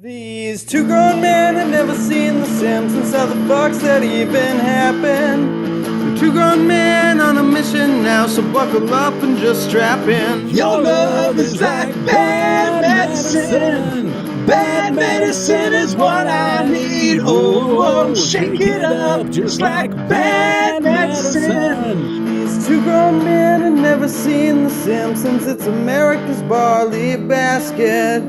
These two grown men have never seen The Simpsons. How the fuck's that even happen? They're two grown men on a mission now, so buckle up and just strap in. Your love is like bad medicine. Bad medicine is what I need. Oh, shake it up just like bad medicine. These two grown men have never seen The Simpsons. It's America's barley basket.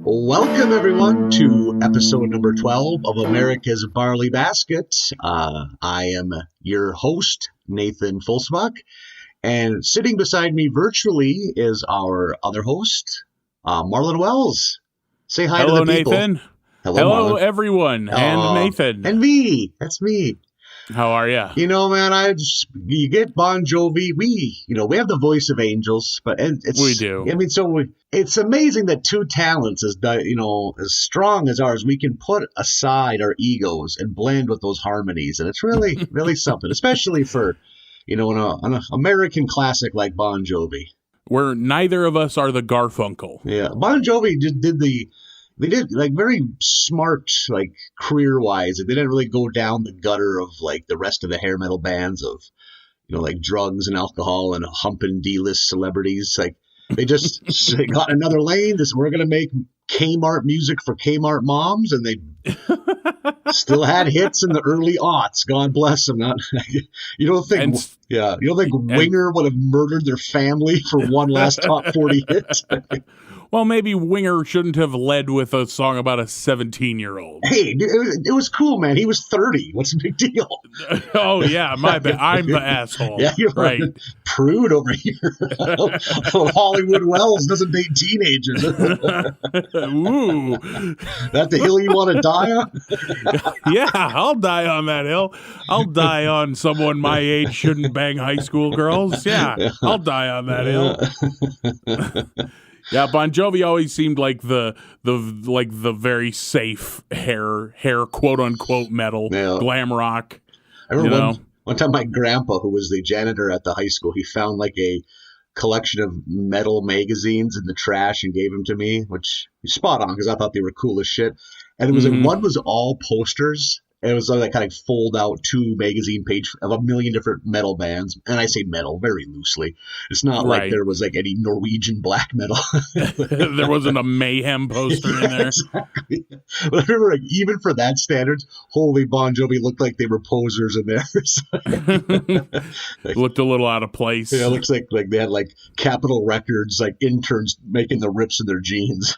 Welcome, everyone, to episode number 12 of America's Barley Basket. I am your host, Nathan Fulsbach, and sitting beside me virtually is our other host, Marlin Wells. Say hi Hello, to the people. Nathan. Hello, Marlin. Everyone, and Nathan. And me. That's me. How are you? You know, man, you get Bon Jovi. We have the voice of angels, but We do. I mean, it's amazing that two talents as strong as ours, we can put aside our egos and blend with those harmonies, and it's really, really something, especially for, an American classic like Bon Jovi. Where neither of us are the Garfunkel. Yeah, Bon Jovi just They did like very smart, like career wise. They didn't really go down the gutter of like the rest of the hair metal bands of, like drugs and alcohol and humping D-list celebrities. Like they just they got another lane. We're gonna make Kmart music for Kmart moms, and they still had hits in the early aughts. God bless them. You don't think Winger would have murdered their family for one last top 40 hit? Well, maybe Winger shouldn't have led with a song about a 17-year-old. Hey, it was cool, man. He was 30. What's the big deal? Oh, yeah, my bad. I'm the asshole. Yeah, you're right. Prude over here. Hollywood Wells doesn't date teenagers. Ooh. That the hill you want to die on? Yeah, I'll die on that hill. I'll die on someone my age shouldn't bang high school girls. Yeah, I'll die on that hill. Yeah, Bon Jovi always seemed like the very safe hair quote unquote metal, glam rock. I remember one time my grandpa, who was the janitor at the high school, he found like a collection of metal magazines in the trash and gave them to me, which was spot on because I thought they were cool as shit. And it was like one was all posters. And it was like kind of fold out 2 magazine page of a million different metal bands. And I say metal very loosely. It's not like there was like any Norwegian black metal. There wasn't a Mayhem poster in there. Exactly. But I remember like, even for that standards, holy Bon Jovi looked like they were posers in there. Like, looked a little out of place. Yeah, it looks like they had like Capitol Records, like interns making the rips in their jeans.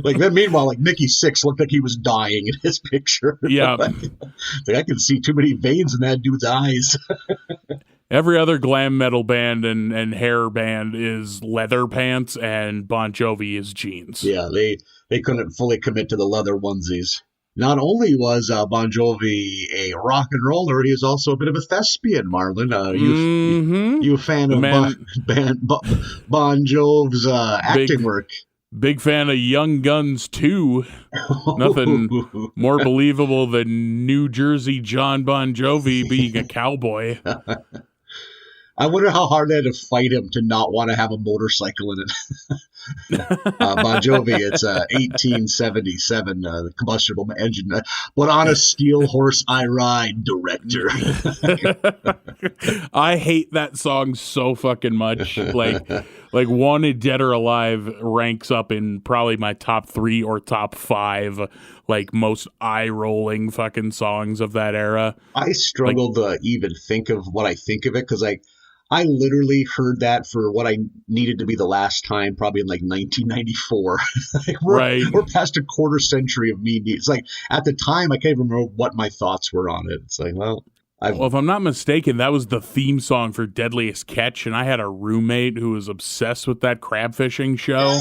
Like then meanwhile, like Mickey Six looked like he was dying in his picture. Yeah. Like I can see too many veins in that dude's eyes. Every other glam metal band and hair band is leather pants, and Bon Jovi is jeans. Yeah, they couldn't fully commit to the leather onesies. Not only was Bon Jovi a rock and roller, he was also a bit of a thespian, Marlin. You a fan of Bon Jovi's acting work? Big fan of Young Guns 2. Nothing more believable than New Jersey John Bon Jovi being a cowboy. I wonder how hard they had to fight him to not want to have a motorcycle in it. Bon Jovi, it's 1877, combustible engine. But on a steel horse I ride, director. I hate that song so fucking much. Like Wanted Dead or Alive ranks up in probably my top 3 or top 5, like most eye-rolling fucking songs of that era. I struggle to even think of what I think of it because I literally heard that for what I needed to be the last time, probably in like 1994. We're past a quarter century of me. It's like at the time, I can't even remember what my thoughts were on it. It's like, well, if I'm not mistaken, that was the theme song for Deadliest Catch, and I had a roommate who was obsessed with that crab fishing show.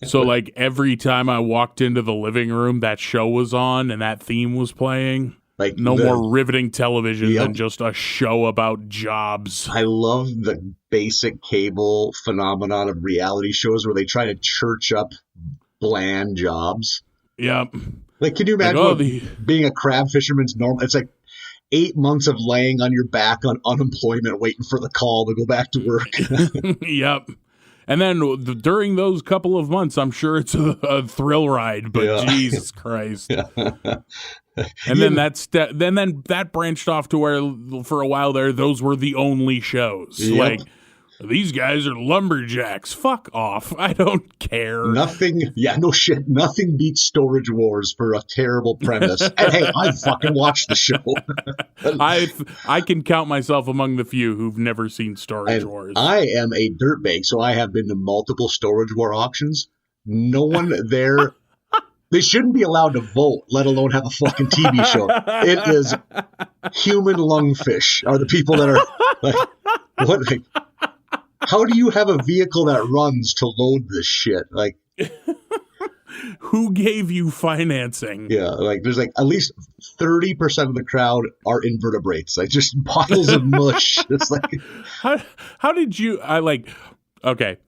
So like every time I walked into the living room, that show was on and that theme was playing. Like more riveting television than just a show about jobs. I love the basic cable phenomenon of reality shows where they try to church up bland jobs. Yep. Like, can you imagine being a crab fisherman's normal? It's like 8 months of laying on your back on unemployment, waiting for the call to go back to work. Yep. And then during those couple of months, I'm sure it's a thrill ride, but Jesus Christ. And then then that branched off to where for a while there, those were the only shows. Yep. Like, these guys are lumberjacks. Fuck off. I don't care. Nothing beats Storage Wars for a terrible premise. And hey, I fucking watched the show. I can count myself among the few who've never seen Storage Wars. I am a dirtbag, so I have been to multiple Storage War auctions. No one there. They shouldn't be allowed to vote, let alone have a fucking TV show. It is human lungfish are the people that are like, what? Like, how do you have a vehicle that runs to load this shit? Like, who gave you financing? Yeah, like there's like at least 30% of the crowd are invertebrates, like just piles of mush. It's like, how did you? Okay,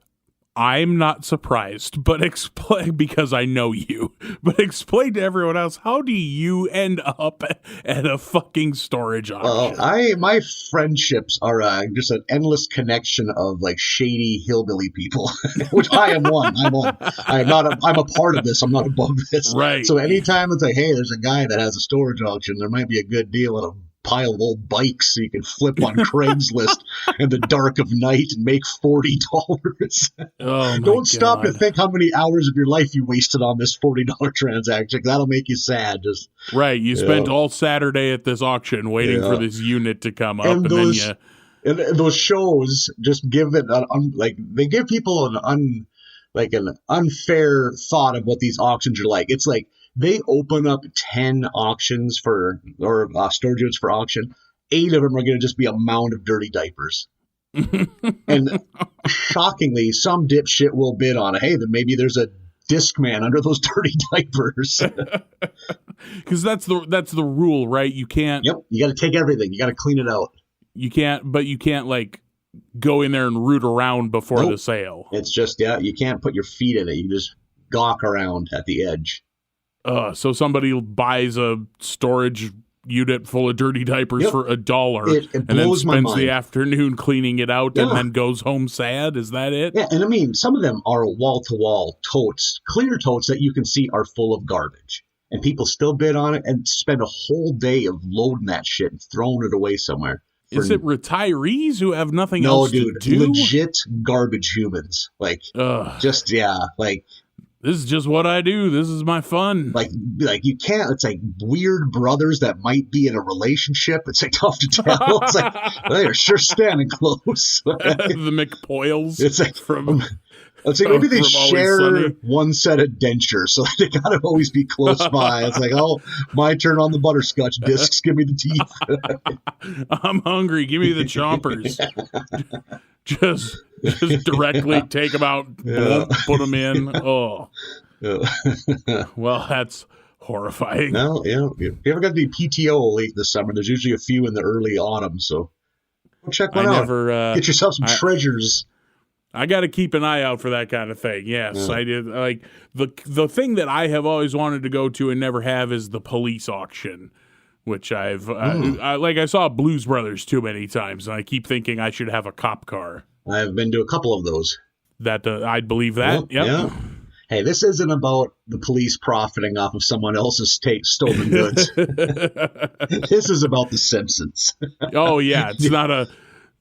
I'm not surprised, but explain, because I know you, but explain to everyone else, how do you end up at a fucking storage auction? My friendships are just an endless connection of like shady hillbilly people, which I am one. I'm a part of this. I'm not above this. Right. So anytime it's like, hey, there's a guy that has a storage auction, there might be a good deal on a pile of old bikes so you can flip on Craigslist in the dark of night and make $40. Don't stop to think how many hours of your life you wasted on this $40 transaction. That'll make you sad. Just right. You spent all Saturday at this auction waiting for this unit to come up, and those shows just give it they give people an unfair thought of what these auctions are like. It's like they open up 10 auctions storage units for auction. 8 of them are going to just be a mound of dirty diapers. And shockingly, some dipshit will bid on it. Hey, then maybe there's a disc man under those dirty diapers. Because that's the rule, right? You can't. Yep, you got to take everything. You got to clean it out. You can't like go in there and root around before the sale. It's just you can't put your feet in it. You just gawk around at the edge. So somebody buys a storage unit full of dirty diapers for $1 and then spends the afternoon cleaning it out and then goes home sad. Is that it? Yeah, and I mean, some of them are wall-to-wall totes, clear totes that you can see are full of garbage. And people still bid on it and spend a whole day of loading that shit and throwing it away somewhere. Is it retirees who have nothing else to do? Legit garbage humans. Like, this is just what I do. This is my fun. Like you can't. It's like weird brothers that might be in a relationship. It's like tough to tell. It's like they are sure standing close. The McPoyles. It's like maybe they share one set of dentures, so they gotta always be close by. It's like, oh, my turn on the butterscotch discs. Give me the teeth. I'm hungry. Give me the chompers. Just directly take them out, put them in. Oh, well, that's horrifying. No, if you ever got the PTO late this summer, there's usually a few in the early autumn. So check one out. Get yourself some treasures. I got to keep an eye out for that kind of thing. Yes, I did. Like the thing that I have always wanted to go to and never have is the police auction, which I saw Blues Brothers too many times, and I keep thinking I should have a cop car. I've been to a couple of those. That I'd believe that. Yep. Yeah. Hey, this isn't about the police profiting off of someone else's stolen goods. This is about The Simpsons. Oh yeah, it's not a.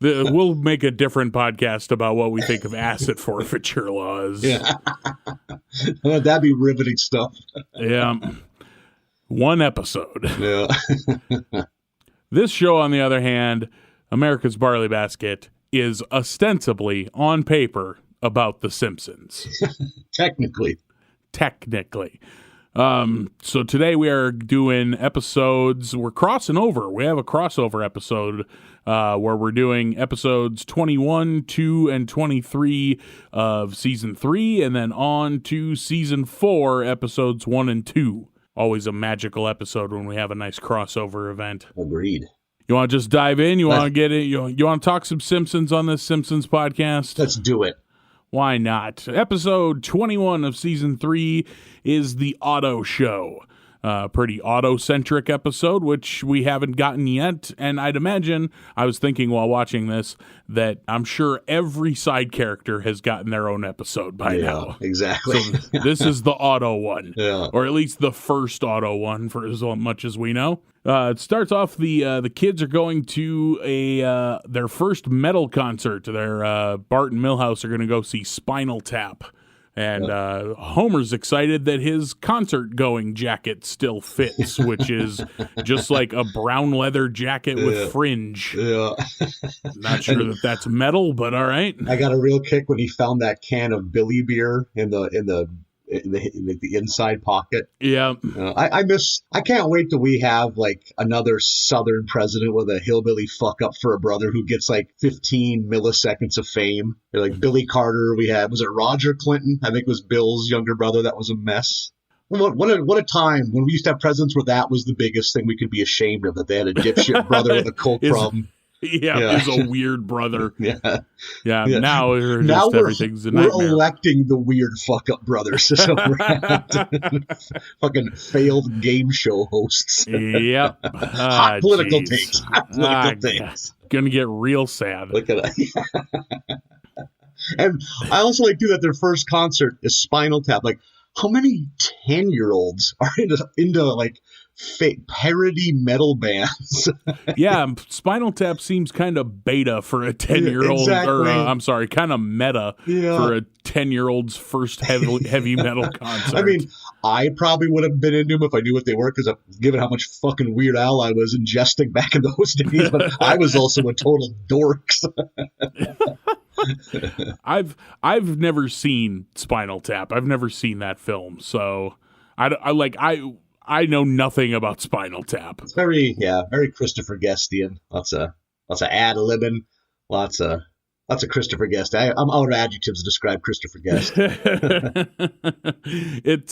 We'll make a different podcast about what we think of asset forfeiture laws. Yeah. That'd be riveting stuff. Yeah. One episode. Yeah. This show, on the other hand, America's Barley Basket, is ostensibly, on paper, about The Simpsons. Technically. So today we are doing episodes. We're crossing over. We have a crossover episode where we're doing episodes 21, 2, and 23 of Season 3, and then on to Season 4, episodes 1 and 2. Always a magical episode when we have a nice crossover event. Agreed. You want to just dive in? You want to get it? You want to talk some Simpsons on this Simpsons podcast? Let's do it. Why not? Episode 21 of Season 3 is The Auto Show. pretty auto-centric episode, which we haven't gotten yet. And I'd imagine, I was thinking while watching this, that I'm sure every side character has gotten their own episode by now. Exactly. So this is the auto one, Yeah. or at least the first auto one, for as much as we know. It starts off, the kids are going to their first metal concert. Bart and Milhouse are going to go see Spinal Tap. And Homer's excited that his concert-going jacket still fits, which is just like a brown leather jacket with fringe. Yeah. Not sure that that's metal, but all right. I got a real kick when he found that can of Billy beer in the inside pocket. Yeah. I can't wait till we have like another Southern president with a hillbilly fuck up for a brother who gets like 15 milliseconds of fame. Like Billy Carter, was it Roger Clinton? I think it was Bill's younger brother. That was a mess. What a time when we used to have presidents where that was the biggest thing we could be ashamed of, that they had a dipshit brother with a coke problem. Yeah, he's a weird brother. Yeah. Now everything's a we're nightmare. electing the weird fuck up brothers. So fucking failed game show hosts. Yep. Hot political takes. Hot political takes. Gonna get real sad. Look at that. And I also like too that their first concert is Spinal Tap. Like, how many 10-year-olds are into like fake parody metal bands? Yeah, Spinal Tap seems kind of beta for a 10-year-old, exactly. or I'm sorry, kind of meta for a 10-year-old's first heavy metal concert. I mean, I probably would have been into them if I knew what they were, because given how much fucking Weird Al I was ingesting back in those days, but I was also a total dork. I've never seen Spinal Tap. I've never seen that film, so I know nothing about Spinal Tap. It's very Christopher Guestian. Lots of ad-libbing, lots of Christopher Guest. I'm out of adjectives to describe Christopher Guest.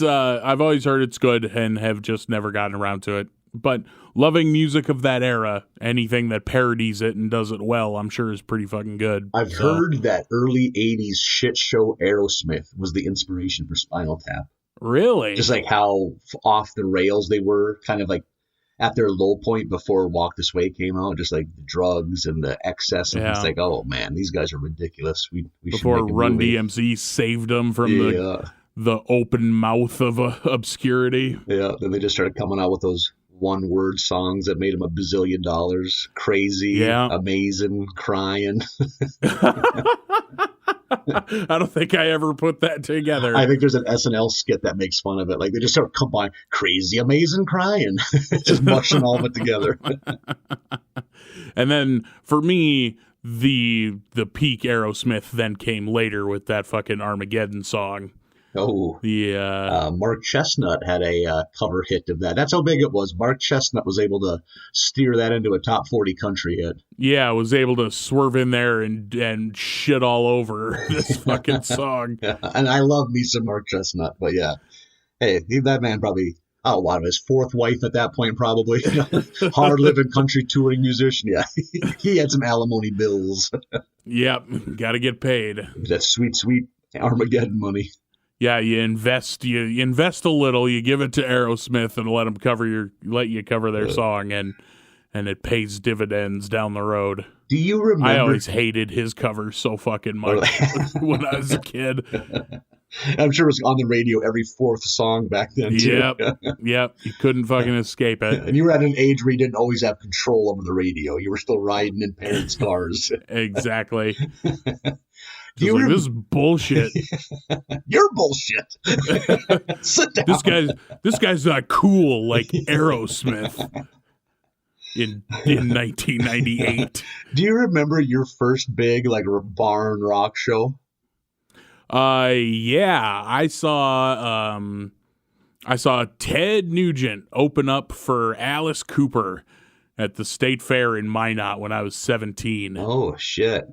I've always heard it's good and have just never gotten around to it. But loving music of that era, anything that parodies it and does it well, I'm sure is pretty fucking good. I've heard that early 80s shit show Aerosmith was the inspiration for Spinal Tap. Really? Just like how off the rails they were, kind of like at their low point before Walk This Way came out, just like the drugs and the excess. And it's like, oh man, these guys are ridiculous. We before should make a Run movie. DMC saved them from the open mouth of obscurity. Yeah, then they just started coming out with those one-word songs that made them $1 bazillion. Crazy, amazing, crying. I don't think I ever put that together. I think there's an SNL skit that makes fun of it. Like they just start combine crazy, amazing, crying. Just mushing all of it together. And then for me, the peak Aerosmith then came later with that fucking Armageddon song. Oh, Mark Chestnut had a cover hit of that. That's how big it was. Mark Chestnut was able to steer that into a top 40 country hit. Yeah, was able to swerve in there and shit all over this fucking song. Yeah, and I love me some Mark Chestnut, but yeah. Hey, that man probably, his fourth wife at that point probably. Hard-living country touring musician. Yeah, he had some alimony bills. Yep, got to get paid. That sweet, sweet Armageddon money. Yeah, you invest a little, you give it to Aerosmith and let you cover their song, and it pays dividends down the road. Do you remember? I always hated his covers so fucking much when I was a kid. I'm sure it was on the radio every fourth song back then too. Yep. You couldn't fucking escape it. And you were at an age where you didn't always have control over the radio. You were still riding in parents' cars. Exactly. This is bullshit. You're bullshit. Sit down. This guy's not cool like Aerosmith in 1998. Do you remember your first big barn rock show? Yeah, I saw Ted Nugent open up for Alice Cooper at the State Fair in Minot when I was 17. Oh shit.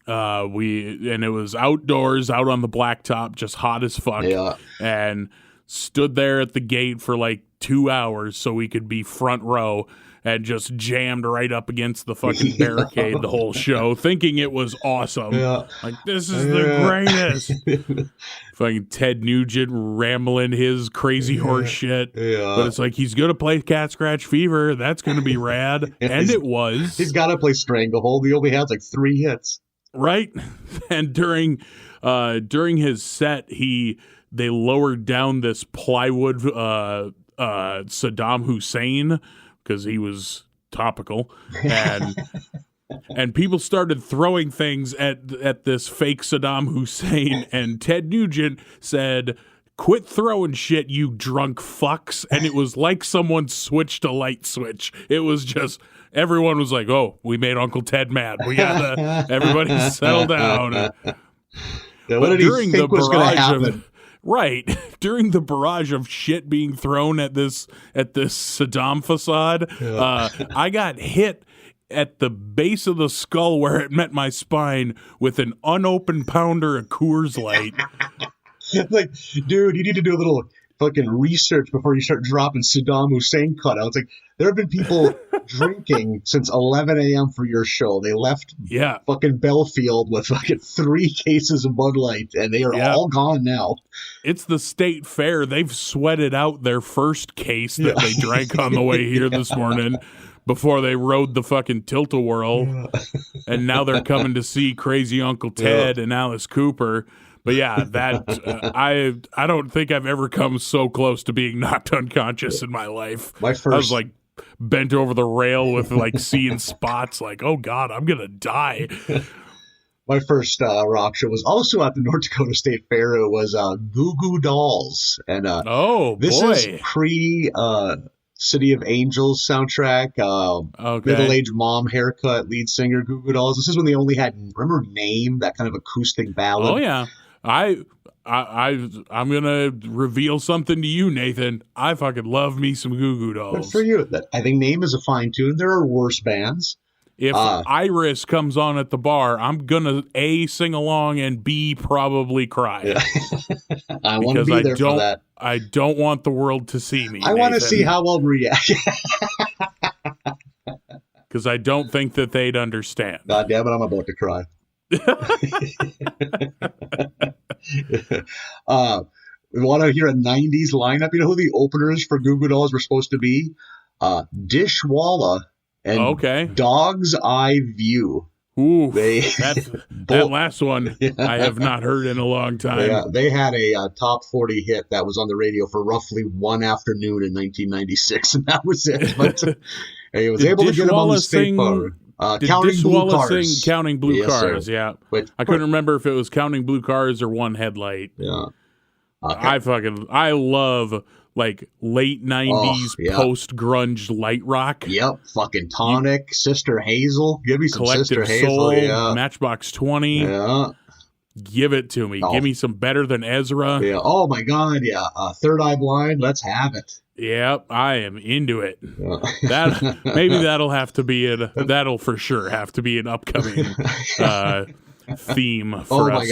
It was outdoors, out on the blacktop, just hot as fuck. Yeah. And stood there at the gate for 2 hours so we could be front row. and just jammed right up against the fucking barricade the whole show, thinking it was awesome. Yeah. Like, this is the greatest. Fucking Ted Nugent rambling his crazy horse shit. Yeah. But it's like, he's going to play Cat Scratch Fever. That's going to be rad. And it was. He's got to play Stranglehold. He only had like 3 hits. Right. And during his set, they lowered down this plywood Saddam Hussein because he was topical, and people started throwing things at this fake Saddam Hussein, and Ted Nugent said, "Quit throwing shit, you drunk fucks." And it was like someone switched a light switch. It was just, everyone was like, "Oh, we made Uncle Ted mad. We gotta everybody settle down." Yeah, what did he think was going to happen? Right. During the barrage of shit being thrown at this Saddam facade, I got hit at the base of the skull where it met my spine with an unopened pounder of Coors Light. Like, dude, you need to do a little fucking research before you start dropping Saddam Hussein cutouts. Like, there have been people drinking since 11 a.m. for your show. They left fucking Belfield with fucking 3 cases of Bud Light, and they are all gone now. It's the state fair. They've sweated out their first case that they drank on the way here this morning before they rode the fucking tilt-a-whirl. And now they're coming to see Crazy Uncle Ted and Alice Cooper. But yeah, that I don't think I've ever come so close to being knocked unconscious in my life. I was like bent over the rail with like seeing spots, like, oh God, I'm gonna die. My first rock show was also at the North Dakota State Fair. It was Goo Goo Dolls, and this is pre City of Angels soundtrack. Middle-aged mom haircut, lead singer Goo Goo Dolls. This is when they only had, remember Name, that kind of acoustic ballad. Oh yeah. I'm gonna reveal something to you, Nathan. I fucking love me some Goo Goo Dolls. Good for you. I think Name is a fine tune. There are worse bands. If Iris comes on at the bar, I'm gonna A, sing along, and B, probably cry. Yeah. I want to be there for that. I don't want the world to see me. I want to see how I'll react. Because I don't think that they'd understand. God damn it, I'm about to cry. We want to hear a 90s lineup. You know who the openers for Goo Goo Dolls were supposed to be? Dishwalla and Dog's Eye View. Ooh, that last one I have not heard in a long time. Yeah, they had a top 40 hit that was on the radio for roughly one afternoon in 1996, and that was it. But he was able to get him on the state bar. Counting Blue Cars. Counting Blue Cars, sir. yeah. But, I couldn't remember if it was Counting Blue Cars or One Headlight. Yeah. I love like late 90s post-grunge light rock. Yep, fucking Tonic, Sister Hazel. Give me some Collective Sister Hazel. Soul, Yeah. Matchbox 20. Yeah. Give it to me. Give me some Better Than Ezra. Yeah. Oh my God. Yeah. Third Eye Blind. Let's have it. Yep, I am into it. Yeah. That'll for sure have to be an upcoming theme for us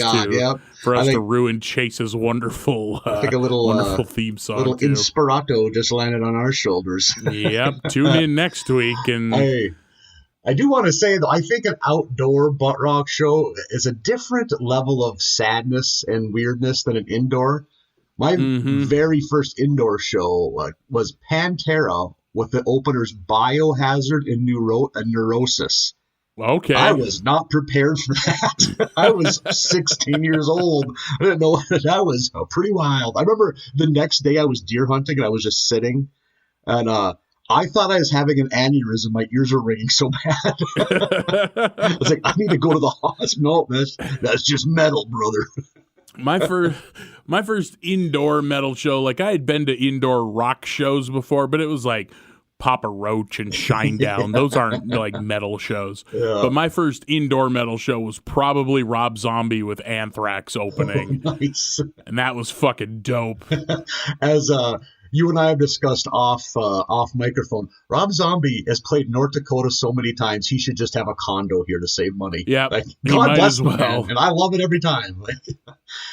to ruin Chase's wonderful wonderful theme song. A little Inspirato just landed on our shoulders. Yep. Tune in next week. And I do want to say, though, I think an outdoor butt rock show is a different level of sadness and weirdness than an indoor. My very first indoor show was Pantera with the openers Biohazard and Neurosis. Okay. I was not prepared for that. I was 16 years old. I didn't know. That was pretty wild. I remember the next day I was deer hunting and I was just sitting, and I thought I was having an aneurysm. My ears were ringing so bad. I was like, I need to go to the hospital. No, that's just metal, brother. My first indoor metal show, like I had been to indoor rock shows before, but it was like Papa Roach and Shinedown. Those aren't like metal shows. Yeah. But my first indoor metal show was probably Rob Zombie with Anthrax opening. Oh, nice. And that was fucking dope. As you and I have discussed off microphone. Rob Zombie has played North Dakota so many times, he should just have a condo here to save money. Yeah, like, he God might bless as him, well. man, and I love it every time.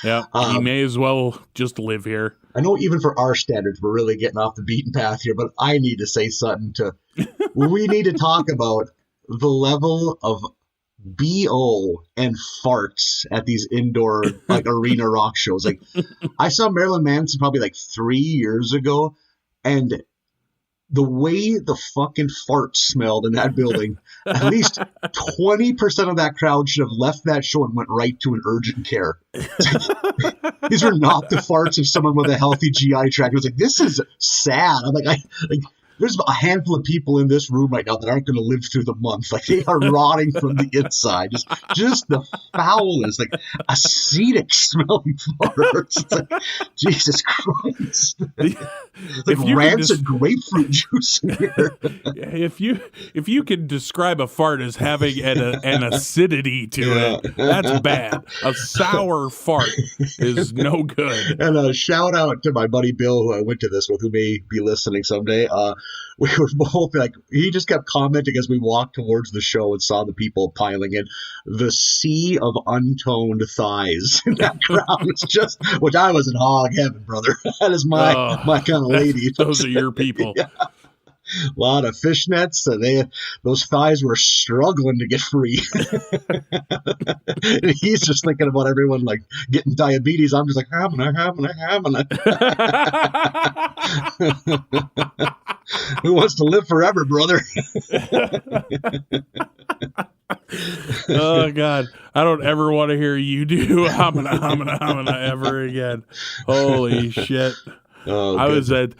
Yeah, he may as well just live here. I know even for our standards, we're really getting off the beaten path here, but I need to say something we need to talk about the level of BO and farts at these indoor like arena rock shows. Like I saw Marilyn Manson probably like 3 years ago, and the way the fucking farts smelled in that building, at least 20% of that crowd should have left that show and went right to an urgent care. These are not the farts of someone with a healthy GI tract. It was like, this is sad. I'm like, there's a handful of people in this room right now that aren't going to live through the month. Like they are rotting from the inside. Just the foulness, like acetic smelling farts. It's like, Jesus Christ. It's like rancid grapefruit juice in here. If you could describe a fart as having an acidity to it, that's bad. A sour fart is no good. And a shout out to my buddy Bill, who I went to this with, who may be listening someday. We were both like, he just kept commenting as we walked towards the show and saw the people piling in. The sea of untoned thighs in that crowd was just, which I was in hog heaven, brother. That is my kind of lady. Those are your people. Yeah. A lot of fishnets, and those thighs were struggling to get free. And he's just thinking about everyone like getting diabetes. I'm just like, having it. Who wants to live forever, brother? Oh God, I don't ever want to hear you do hamana ever again. Holy shit! Oh, I was at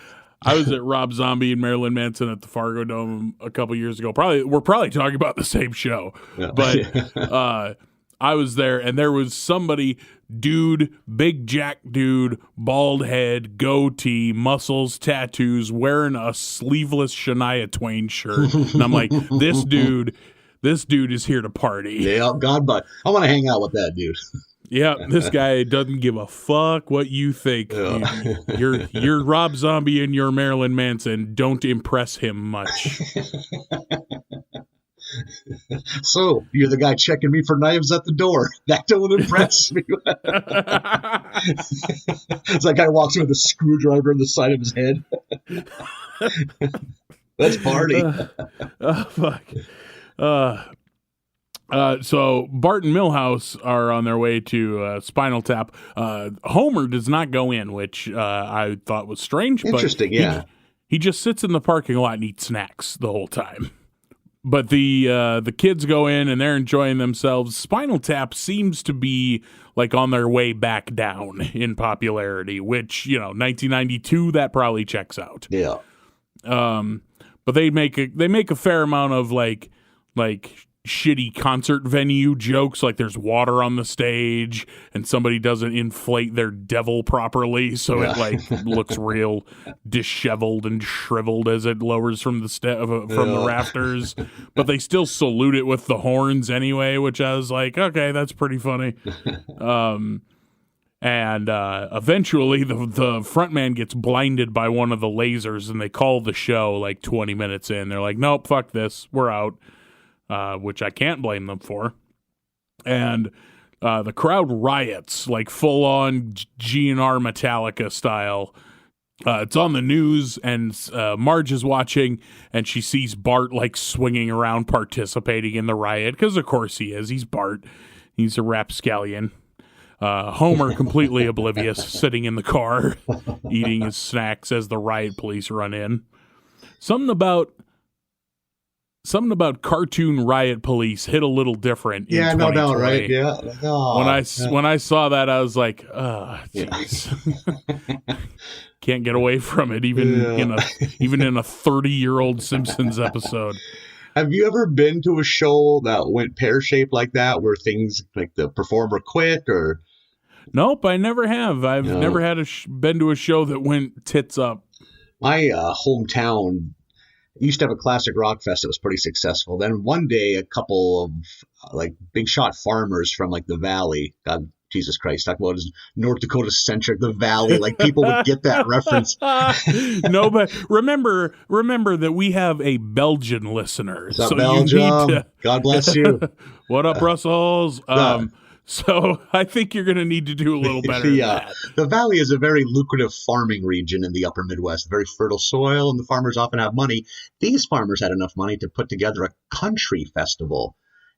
Rob Zombie and Marilyn Manson at the Fargo Dome a couple years ago. We're probably talking about the same show, yeah. But I was there, and there was somebody, dude, big jack dude, bald head, goatee, muscles, tattoos, wearing a sleeveless Shania Twain shirt, and I'm like, this dude is here to party. Yeah, God, but I want to hang out with that dude. Yeah, this guy doesn't give a fuck what you think. Yeah. You're Rob Zombie and you're Marilyn Manson. Don't impress him much. So, you're the guy checking me for knives at the door. That don't impress me. It's like guy walks in with a screwdriver in the side of his head. Let's party. Fuck. So Bart and Milhouse are on their way to Spinal Tap. Homer does not go in, which I thought was strange. Interesting, but yeah. He just sits in the parking lot and eats snacks the whole time. But the kids go in and they're enjoying themselves. Spinal Tap seems to be like on their way back down in popularity, which, 1992, that probably checks out. Yeah. But they make a fair amount of like shitty concert venue jokes, like there's water on the stage and somebody doesn't inflate their devil properly, so it like looks real disheveled and shriveled as it lowers from the rafters, but they still salute it with the horns anyway, which I was like, okay, that's pretty funny. And eventually the front man gets blinded by one of the lasers and they call the show like 20 minutes in. They're like, nope, fuck this, we're out. Which I can't blame them for. And the crowd riots, like full-on GNR Metallica style. It's on the news, and Marge is watching, and she sees Bart, like, swinging around participating in the riot, because of course he is. He's Bart. He's a rapscallion. Homer, completely oblivious, sitting in the car, eating his snacks as the riot police run in. Something about cartoon riot police hit a little different. Yeah, in no doubt, 2020. right? Yeah. Oh, When I saw that, I was like, jeez. Can't get away from it, even in a 30-year-old Simpsons episode. Have you ever been to a show that went pear-shaped like that, where things like the performer quit or? Nope, I never have. I've never had been to a show that went tits up. My hometown used to have a classic rock fest that was pretty successful. Then one day, a couple of like big shot farmers from like the valley, God Jesus Christ, talk about his North Dakota centric, the Valley. Like people would get that reference. No, but remember that we have a Belgian listener. So Belgium, you need to. God bless you. What up, Brussels? So I think you're going to need to do a little better than that. The Valley is a very lucrative farming region in the upper Midwest, very fertile soil, and the farmers often have money. These farmers had enough money to put together a country festival.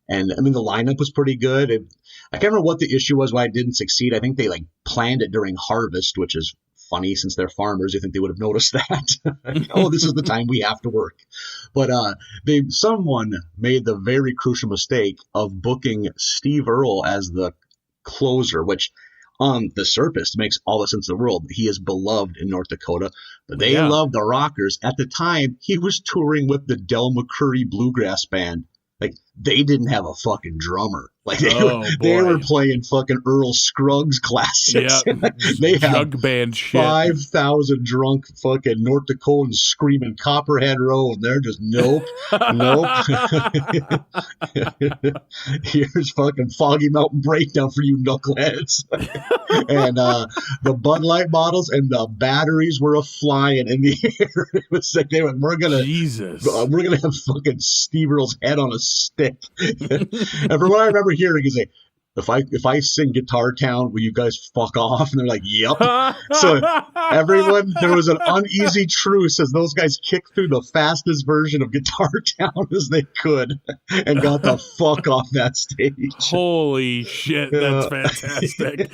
And I mean, the lineup was pretty good. I can't remember what the issue was, why it didn't succeed. I think they like planned it during harvest, which is funny since they're farmers. You think they would have noticed that? Oh, this is the time we have to work. But someone made the very crucial mistake of booking Steve Earle as the closer, which on the surface makes all the sense in the world. He is beloved in North Dakota, but they love the rockers. At the time, he was touring with the Del McCurry Bluegrass Band. Like, they didn't have a fucking drummer. Like, they were playing fucking Earl Scruggs classics. Yeah, they have jug band shit. 5,000 drunk fucking North Dakotans screaming Copperhead Road, and they're just, nope. Here's fucking Foggy Mountain Breakdown for you knuckleheads. And the Bud Light bottles and the batteries were a-flying in the air. It was like, we're gonna have fucking Steve Earle's head on a stick. And from what I remember hearing is like, if I sing Guitar Town, will you guys fuck off? And they're like, yep. So there was an uneasy truce as those guys kicked through the fastest version of Guitar Town as they could and got the fuck off that stage. Holy shit, that's fantastic.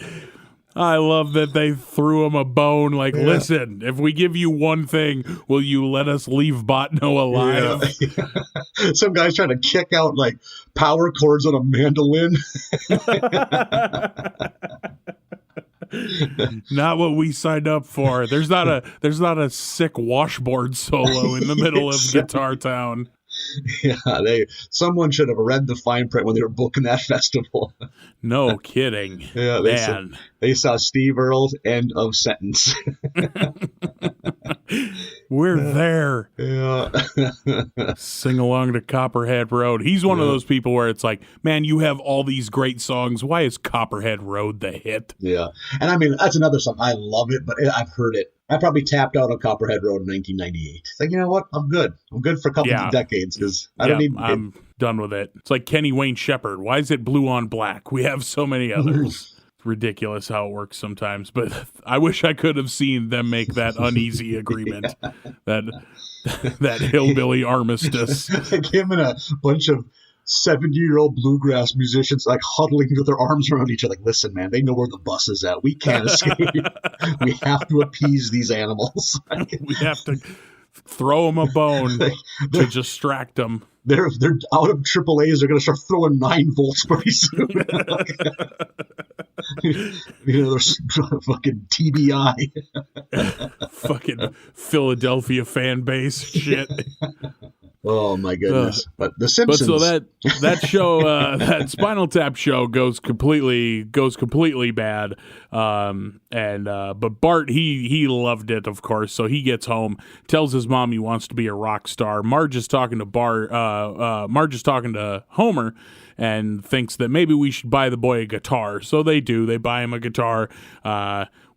I love that they threw him a bone. Like, listen, if we give you one thing, will you let us leave Botno alive? Yeah. Some guy's trying to kick out like power chords on a mandolin. Not what we signed up for. There's not a sick washboard solo in the middle of Guitar Town. Yeah, someone should have read the fine print when they were booking that festival. No kidding. Yeah, they saw Steve Earle's end of sentence. We're there. Yeah. Sing along to Copperhead Road. He's one of those people where it's like, man, you have all these great songs. Why is Copperhead Road the hit? Yeah. And I mean, that's another song. I love it, but I've heard it. I probably tapped out on Copperhead Road in 1998. It's like, you know what? I'm good. I'm good for a couple of decades because I'm done with it. It's like Kenny Wayne Shepherd. Why is it blue on black? We have so many others. It's ridiculous how it works sometimes, but I wish I could have seen them make that uneasy agreement, that hillbilly armistice. Like him and a bunch of 70-year-old bluegrass musicians like huddling with their arms around each other. Like, listen, man, they know where the bus is at. We can't escape. We have to appease these animals. We have to throw them a bone to distract them. They're out of AAAs. They're going to start throwing 9 volts pretty soon. There's fucking TBI. Fucking Philadelphia fan base shit. Oh my goodness! But The Simpsons. But so that show, that Spinal Tap show goes completely bad. But Bart he loved it, of course. So he gets home, tells his mom he wants to be a rock star. Marge is talking to Homer, and thinks that maybe we should buy the boy a guitar. So they do. They buy him a guitar,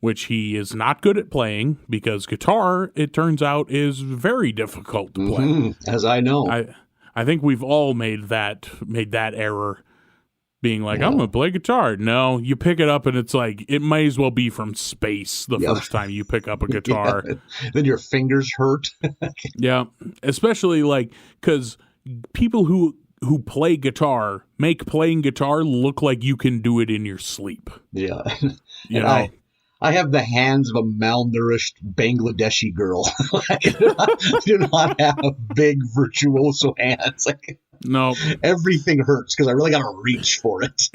which he is not good at playing because guitar, it turns out, is very difficult to play. As I know. I think we've all made that error, being like, I'm going to play guitar. No, you pick it up and it's like, it might as well be from space the first time you pick up a guitar. Then your fingers hurt. Yeah, especially like, because people who play guitar make playing guitar look like you can do it in your sleep. Yeah. You know? I have the hands of a malnourished Bangladeshi girl. I do not have big virtuoso hands. No. Everything hurts because I really got to reach for it.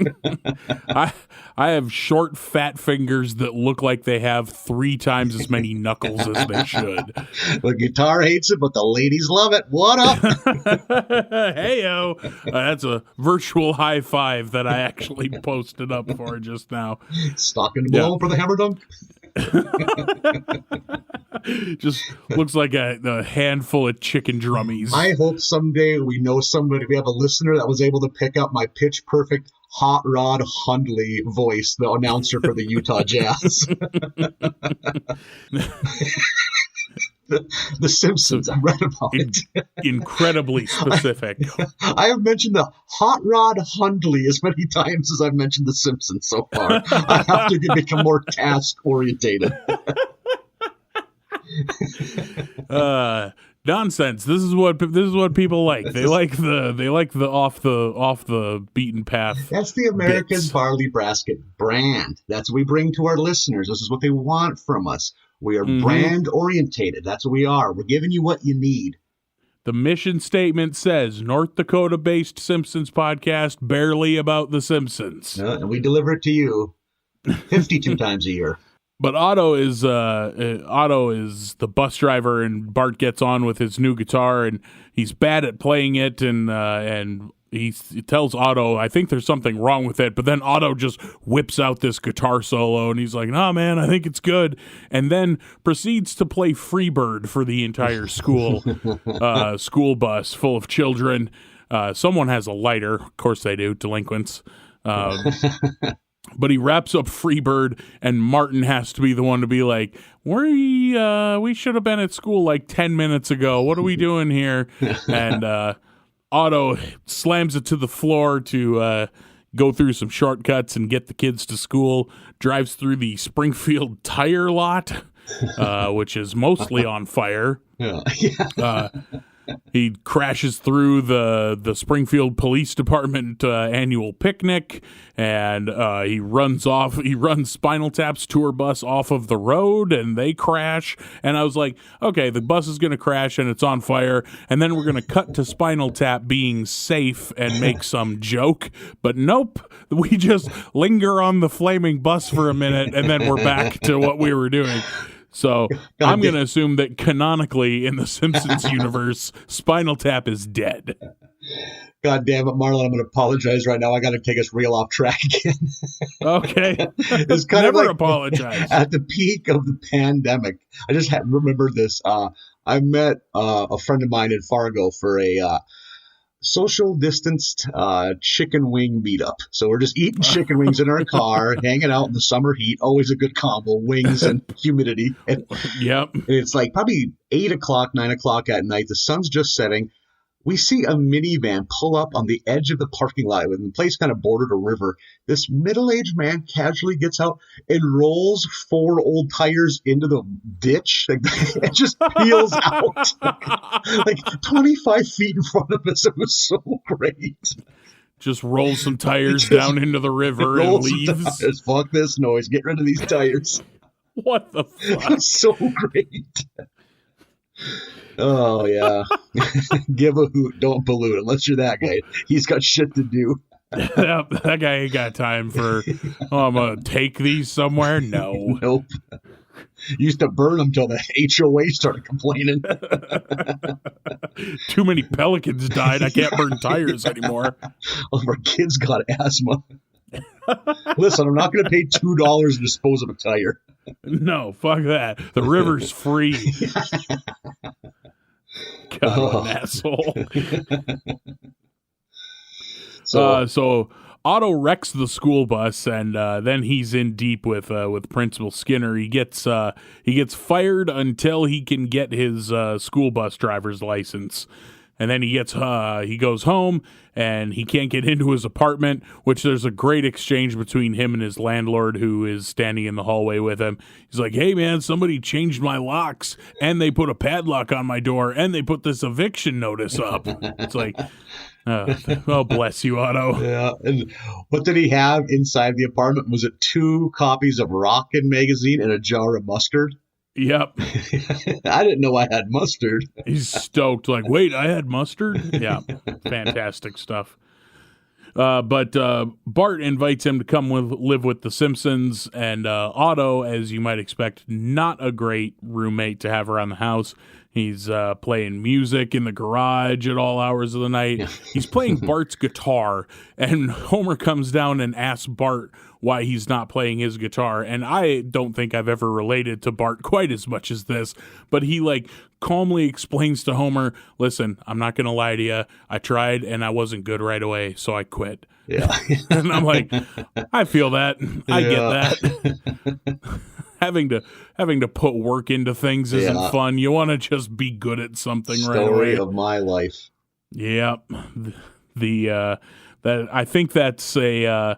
I have short, fat fingers that look like they have 3 times as many knuckles as they should. The guitar hates it, but the ladies love it. What up? Hey-o. That's a virtual high five that I actually posted up for just now. Stocking blow for the hammer dunk. Just looks like a handful of chicken drummies. I hope someday we know somebody, we have a listener that was able to pick up my pitch perfect Hot Rod Hundley voice, the announcer for the Utah Jazz. The Simpsons, I read about it. Incredibly specific. I have mentioned the Hot Rod Hundley as many times as I've mentioned The Simpsons so far. I have to become more task-orientated. Nonsense. This is what people like. They like the off the beaten path. That's the American bits. Barley Basket brand. That's what we bring to our listeners. This is what they want from us. We are brand orientated. That's what we are. We're giving you what you need. The mission statement says North Dakota-based Simpsons podcast, barely about the Simpsons. And we deliver it to you 52 times a year. But Otto is the bus driver, and Bart gets on with his new guitar, and he's bad at playing it, and he tells Otto, I think there's something wrong with it, but then Otto just whips out this guitar solo, and he's like, nah, man, I think it's good, and then proceeds to play Freebird for the entire school bus full of children. Someone has a lighter, of course they do, delinquents. But he wraps up Freebird, and Martin has to be the one to be like, we should have been at school like 10 minutes ago. What are we doing here? And Otto slams it to the floor to go through some shortcuts and get the kids to school, drives through the Springfield tire lot, which is mostly on fire. He crashes through the Springfield Police Department annual picnic, and he runs Spinal Tap's tour bus off of the road, and they crash. And I was like, okay, the bus is going to crash, and it's on fire, and then we're going to cut to Spinal Tap being safe and make some joke. But nope, we just linger on the flaming bus for a minute, and then we're back to what we were doing. So I'm going to assume that canonically in the Simpsons universe, Spinal Tap is dead. God damn it, Marlon, I'm going to apologize right now. I got to take us real off track again. Okay. It's kind Never of like apologize. At the peak of the pandemic, I just remembered this. I met a friend of mine in Fargo for a social distanced chicken wing meetup. So we're just eating chicken wings in our car, hanging out in the summer heat. Always a good combo, wings and humidity. And yep. It's like probably 8 o'clock, 9 o'clock at night. The sun's just setting. We see a minivan pull up on the edge of the parking lot when the place kind of bordered a river. This middle-aged man casually gets out and rolls 4 old tires into the ditch. Like, it just peels out like 25 feet in front of us. It was so great. Just rolls some tires down into the river and leaves. Fuck this noise. Get rid of these tires. What the fuck? It's so great. Oh, yeah. Give a hoot, don't pollute, unless you're that guy. He's got shit to do. That guy ain't got time for, I'm going to take these somewhere. No. Nope. Used to burn them till the HOA started complaining. Too many pelicans died. I can't burn tires anymore. All of our kids got asthma. Listen, I'm not going to pay $2 to dispose of a tire. No, fuck that. The river's free. God, what an asshole. So Otto wrecks the school bus, and then he's in deep with Principal Skinner. He gets fired until he can get his school bus driver's license. And then he goes home, and he can't get into his apartment, which there's a great exchange between him and his landlord, who is standing in the hallway with him. He's like, hey, man, somebody changed my locks, and they put a padlock on my door, and they put this eviction notice up. It's like, oh, bless you, Otto. Yeah. And what did he have inside the apartment? Was it 2 copies of Rockin' magazine and a jar of mustard? Yep. I didn't know I had mustard. He's stoked. Like, wait, I had mustard? Yeah. Fantastic stuff. But Bart invites him to come live with the Simpsons, and Otto, as you might expect, not a great roommate to have around the house. He's playing music in the garage at all hours of the night. He's playing Bart's guitar, and Homer comes down and asks Bart why he's not playing his guitar. And I don't think I've ever related to Bart quite as much as this, but he like calmly explains to Homer, listen, I'm not going to lie to you. I tried and I wasn't good right away, so I quit. Yeah. And I'm like, I feel that. I get that. having to put work into things isn't fun. You want to just be good at something right away. Story of my life. Yep. That I think that's a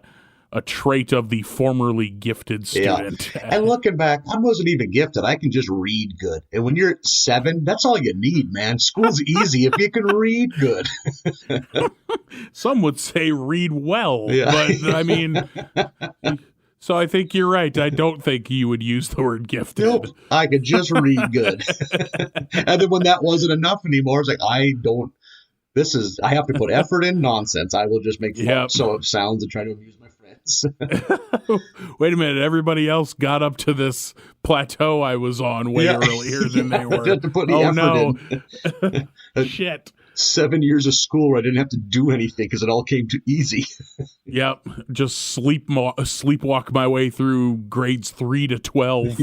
trait of the formerly gifted student. Yeah. And looking back, I wasn't even gifted. I can just read good. And when you're 7, that's all you need, man. School's easy if you can read good. Some would say read well, but I mean, so I think you're right. I don't think you would use the word gifted. Nope. I could just read good. And then when that wasn't enough anymore, it's like, I have to put effort in nonsense. I will just make sounds and try to amuse my friends. Wait a minute. Everybody else got up to this plateau I was on way earlier than they were. To put the effort in. Shit. 7 years of school where I didn't have to do anything because it all came too easy. Yep. Just sleepwalk my way through grades 3 to 12.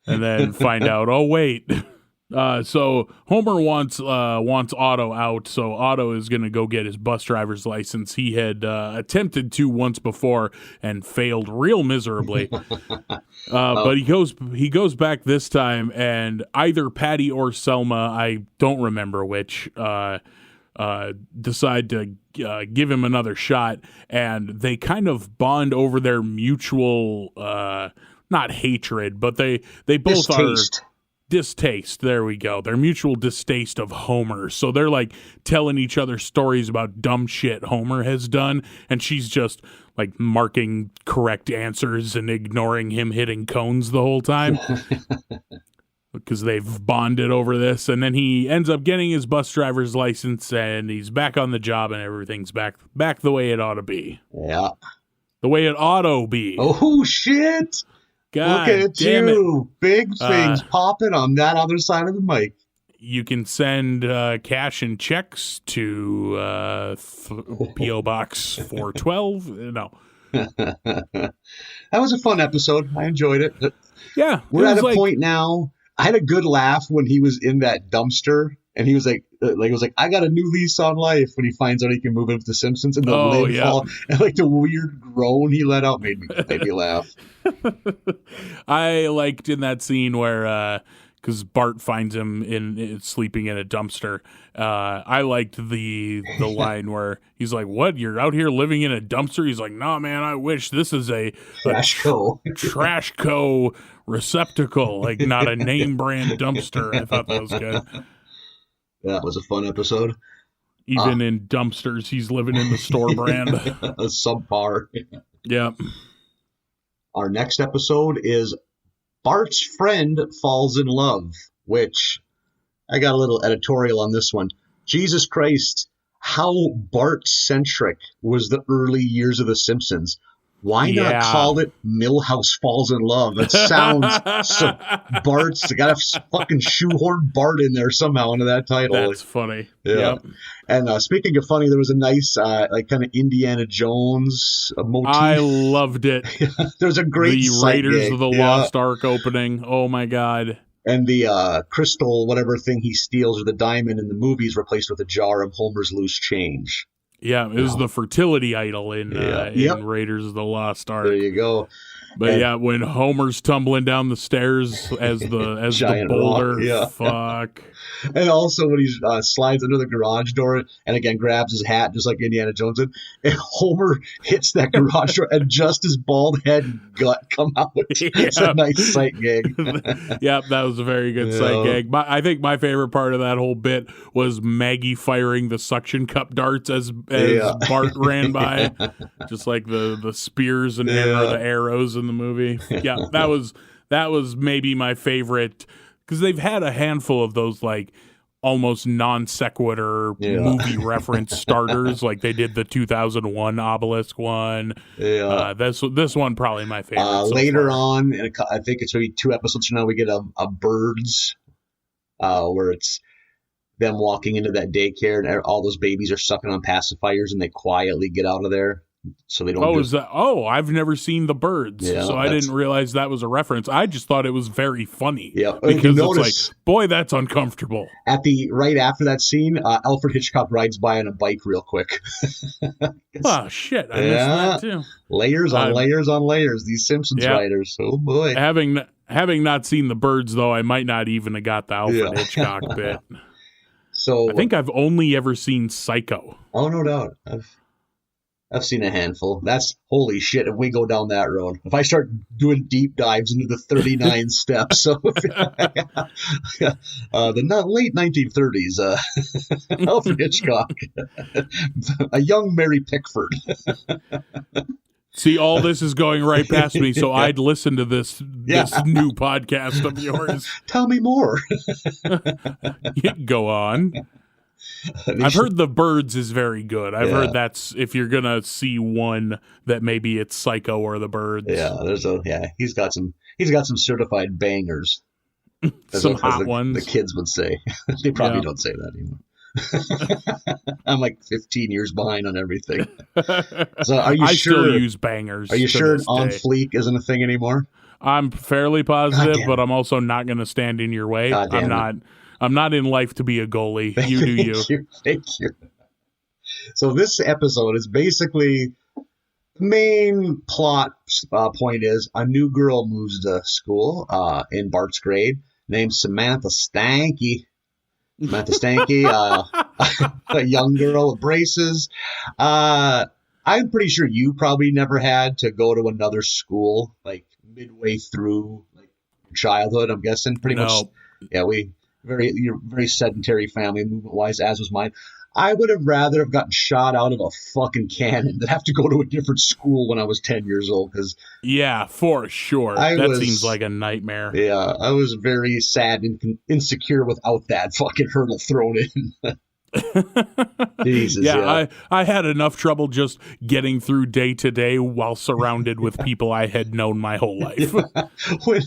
And then find out, oh, wait. So Homer wants Otto out, so Otto is going to go get his bus driver's license. He had attempted to once before and failed real miserably. But he goes back this time, and either Patty or Selma, I don't remember which, decide to give him another shot, and they kind of bond over their mutual, not hatred, but they both distaste. There we go. Their mutual distaste of Homer. So they're like telling each other stories about dumb shit Homer has done, and she's just like marking correct answers and ignoring him hitting cones the whole time because they've bonded over this. And then he ends up getting his bus driver's license, and he's back on the job, and everything's back the way it ought to be. Yeah. The way it ought to be. Oh, shit. God look at damn you. It. Big things popping on that other side of the mic. You can send cash and checks to P.O. Box 412. No. That was a fun episode. I enjoyed it. Yeah. We're at a point now. I had a good laugh when he was in that dumpster, and he was like, I got a new lease on life when he finds out he can move into The Simpsons, and the lid fall, and like the weird groan he let out made me laugh. I liked in that scene where because Bart finds him sleeping in a dumpster. I liked the line where he's like, "What? You're out here living in a dumpster?" He's like, "Nah, man. I wish this is a Trash co receptacle, like not a name brand dumpster." I thought that was good. That was a fun episode. Even in dumpsters, he's living in the store brand. A subpar. Yeah. Our next episode is Bart's Friend Falls in Love, which I got a little editorial on this one. Jesus Christ, how Bart-centric was the early years of The Simpsons. Why not call it Milhouse Falls in Love? It sounds so Bart's got to fucking shoehorn Bart in there somehow into that title. That's funny. Yeah. Yep. And speaking of funny, there was a nice like kind of Indiana Jones motif. I loved it. There's a great the Raiders gag. of the Lost Ark opening. Oh my God. And the crystal, whatever thing he steals, or the diamond in the movie is replaced with a jar of Homer's loose change. Yeah, it was the fertility idol in Raiders of the Lost Ark. There you go. But when Homer's tumbling down the stairs as the boulder, rock, fuck. And also when he slides under the garage door and again grabs his hat just like Indiana Jones did, and Homer hits that garage door and just his bald head and gut come out. It's a nice sight gag. Yep, that was a very good sight gag. I think my favorite part of that whole bit was Maggie firing the suction cup darts as Bart ran by, just like the spears and the arrows in the movie. Yeah, that was maybe my favorite, because they've had a handful of those like almost non sequitur movie reference starters, like they did the 2001 Obelisk one. Yeah, this one probably my favorite. Later on, I think it's maybe 2 episodes from now, we get a Birds, where it's them walking into that daycare and all those babies are sucking on pacifiers and they quietly get out of there. so they don't. Oh, is that? Oh, I've never seen The Birds, Yeah, so I didn't realize that was a reference. I just thought it was very funny. Yeah, because it's like, boy, that's uncomfortable. Right after that scene, Alfred Hitchcock rides by on a bike real quick. Oh shit, I missed that too. Layers on layers on layers. These Simpsons writers. Oh boy. Having not seen The Birds, though, I might not even have got the Alfred Hitchcock bit. So I think I've only ever seen Psycho. Oh, no doubt. I've seen a handful. That's holy shit if we go down that road. If I start doing deep dives into the 39 steps. So the late 1930s, Alfred Hitchcock, a young Mary Pickford. See, all this is going right past me, so I'd listen to this new podcast of yours. Tell me more. Go on. I've heard The Birds is very good. I've heard that's if you're gonna see one that maybe it's Psycho or The Birds. Yeah, he's got some certified bangers. Some hot ones. The kids would say. They probably don't say that anymore. I'm like 15 years behind on everything. So are you I sure? still use bangers. Are you sure On day. Fleek isn't a thing anymore? I'm fairly positive, but I'm also not going to stand in your way. I'm not in life to be a goalie. You do you. Thank you. So this episode is basically the main plot point is a new girl moves to school in Bart's grade named Samantha Stanky. A young girl with braces. I'm pretty sure you probably never had to go to another school like midway through like childhood. I'm guessing pretty much. Yeah, you're very sedentary family movement wise, as was mine. I would have rather have gotten shot out of a fucking cannon than have to go to a different school when I was 10 years old. Because yeah, for sure. That seems like a nightmare. Yeah, I was very sad and insecure without that fucking hurdle thrown in. Jesus, I had enough trouble just getting through day to day while surrounded with people I had known my whole life. Yeah. When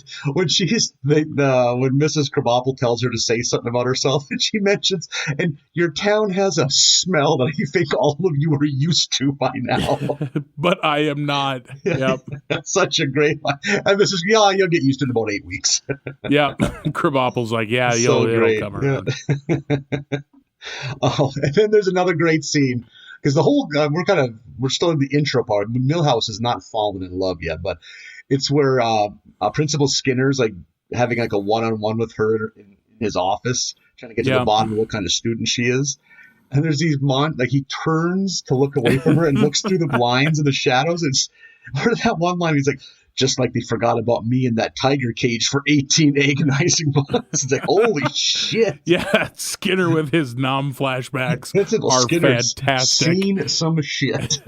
Mrs. Krabappel tells her to say something about herself, and she mentions, and your town has a smell that I think all of you are used to by now. But I am not. Yep. That's such a great line. And Mrs. You'll get used to it in about 8 weeks. Yeah. Krabappel's like, it'll come around. Yeah. Oh, and then there's another great scene because the whole we're still in the intro part. Milhouse has not fallen in love yet, but it's where Principal Skinner's like having like a one-on-one with her in his office, trying to get to the bottom of what kind of student she is. And there's these he turns to look away from her and looks through the blinds and the shadows. It's where that one line he's like, just like they forgot about me in that tiger cage for 18 agonizing months. It's like, holy shit. Yeah, Skinner with his nom flashbacks are Skinner's fantastic. Seen some shit.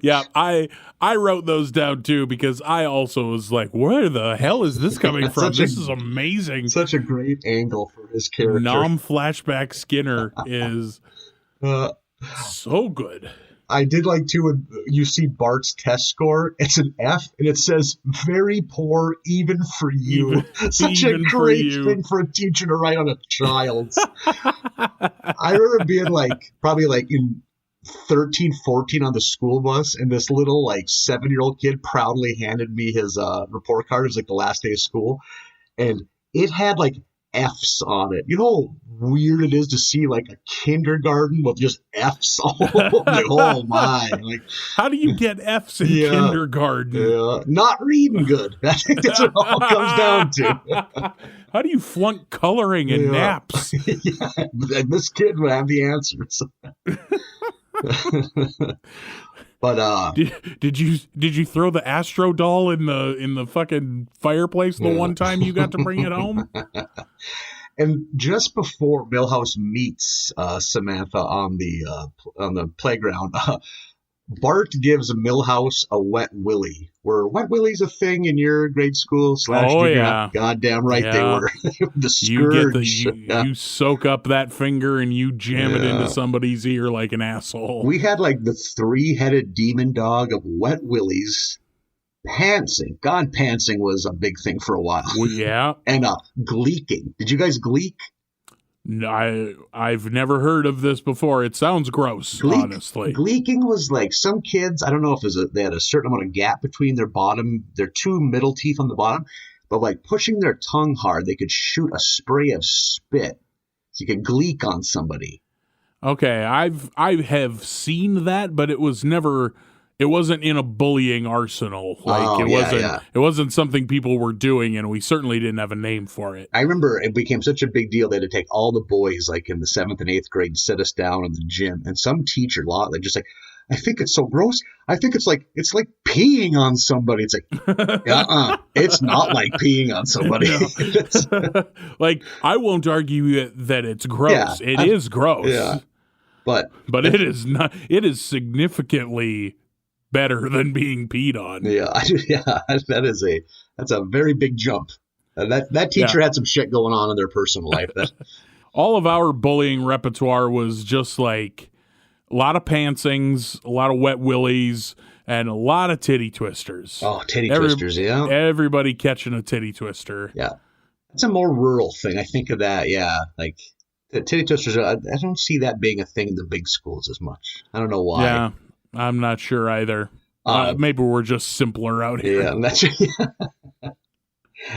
Yeah, I wrote those down too because I also was like, where the hell is this coming from? This is amazing. Such a great angle for his character. Nom flashback Skinner is so good. I did like too when you see Bart's test score. It's an F, and it says "very poor, even for you." Such a great thing for a teacher to write on a child. I remember being probably in 13, 14 on the school bus, and this little 7-year-old kid proudly handed me his report card. It was the last day of school, and it had F's on it. You know how weird it is to see a kindergarten with just F's all oh my. How do you get F's in kindergarten? Yeah. Not reading good. I think that's what it all comes down to. How do you flunk coloring and naps? This kid would have the answers. But did you throw the Astro doll in the fucking fireplace the one time you got to bring it home? And just before Milhouse meets Samantha on the playground, Bart gives Milhouse a wet willy. Were wet willies a thing in your grade school / yeah. Goddamn right they were. The scourge. You soak up that finger and you jam it into somebody's ear like an asshole. We had the 3-headed demon dog of wet willies. Pantsing. God, pantsing was a big thing for a while. Well, yeah. And gleeking. Did you guys gleek? I've never heard of this before. It sounds gross, honestly. Gleeking was like some kids, I don't know if they had a certain amount of gap between their two middle teeth on the bottom, but like pushing their tongue hard, they could shoot a spray of spit. So you could gleek on somebody. Okay, I have seen that, but it wasn't in a bullying arsenal. It wasn't something people were doing, and we certainly didn't have a name for it. I remember it became such a big deal they had to take all the boys like in the 7th and 8th grade and sit us down in the gym, and some teacher just like, I think it's so gross. I think it's like peeing on somebody. It's like, it's not like peeing on somebody. Like, I won't argue that it's gross. Yeah, it is gross. Yeah. But it is not. It is significantly better than being peed on. Yeah, that's a very big jump. That teacher had some shit going on in their personal life. All of our bullying repertoire was just like a lot of pantsings, a lot of wet willies, and a lot of titty twisters. Oh, twisters, yeah. Everybody catching a titty twister. Yeah. It's a more rural thing. I think of that, yeah. Like, the titty twisters, I don't see that being a thing in the big schools as much. I don't know why. Yeah, I'm not sure either. Maybe we're just simpler out here. Yeah, that's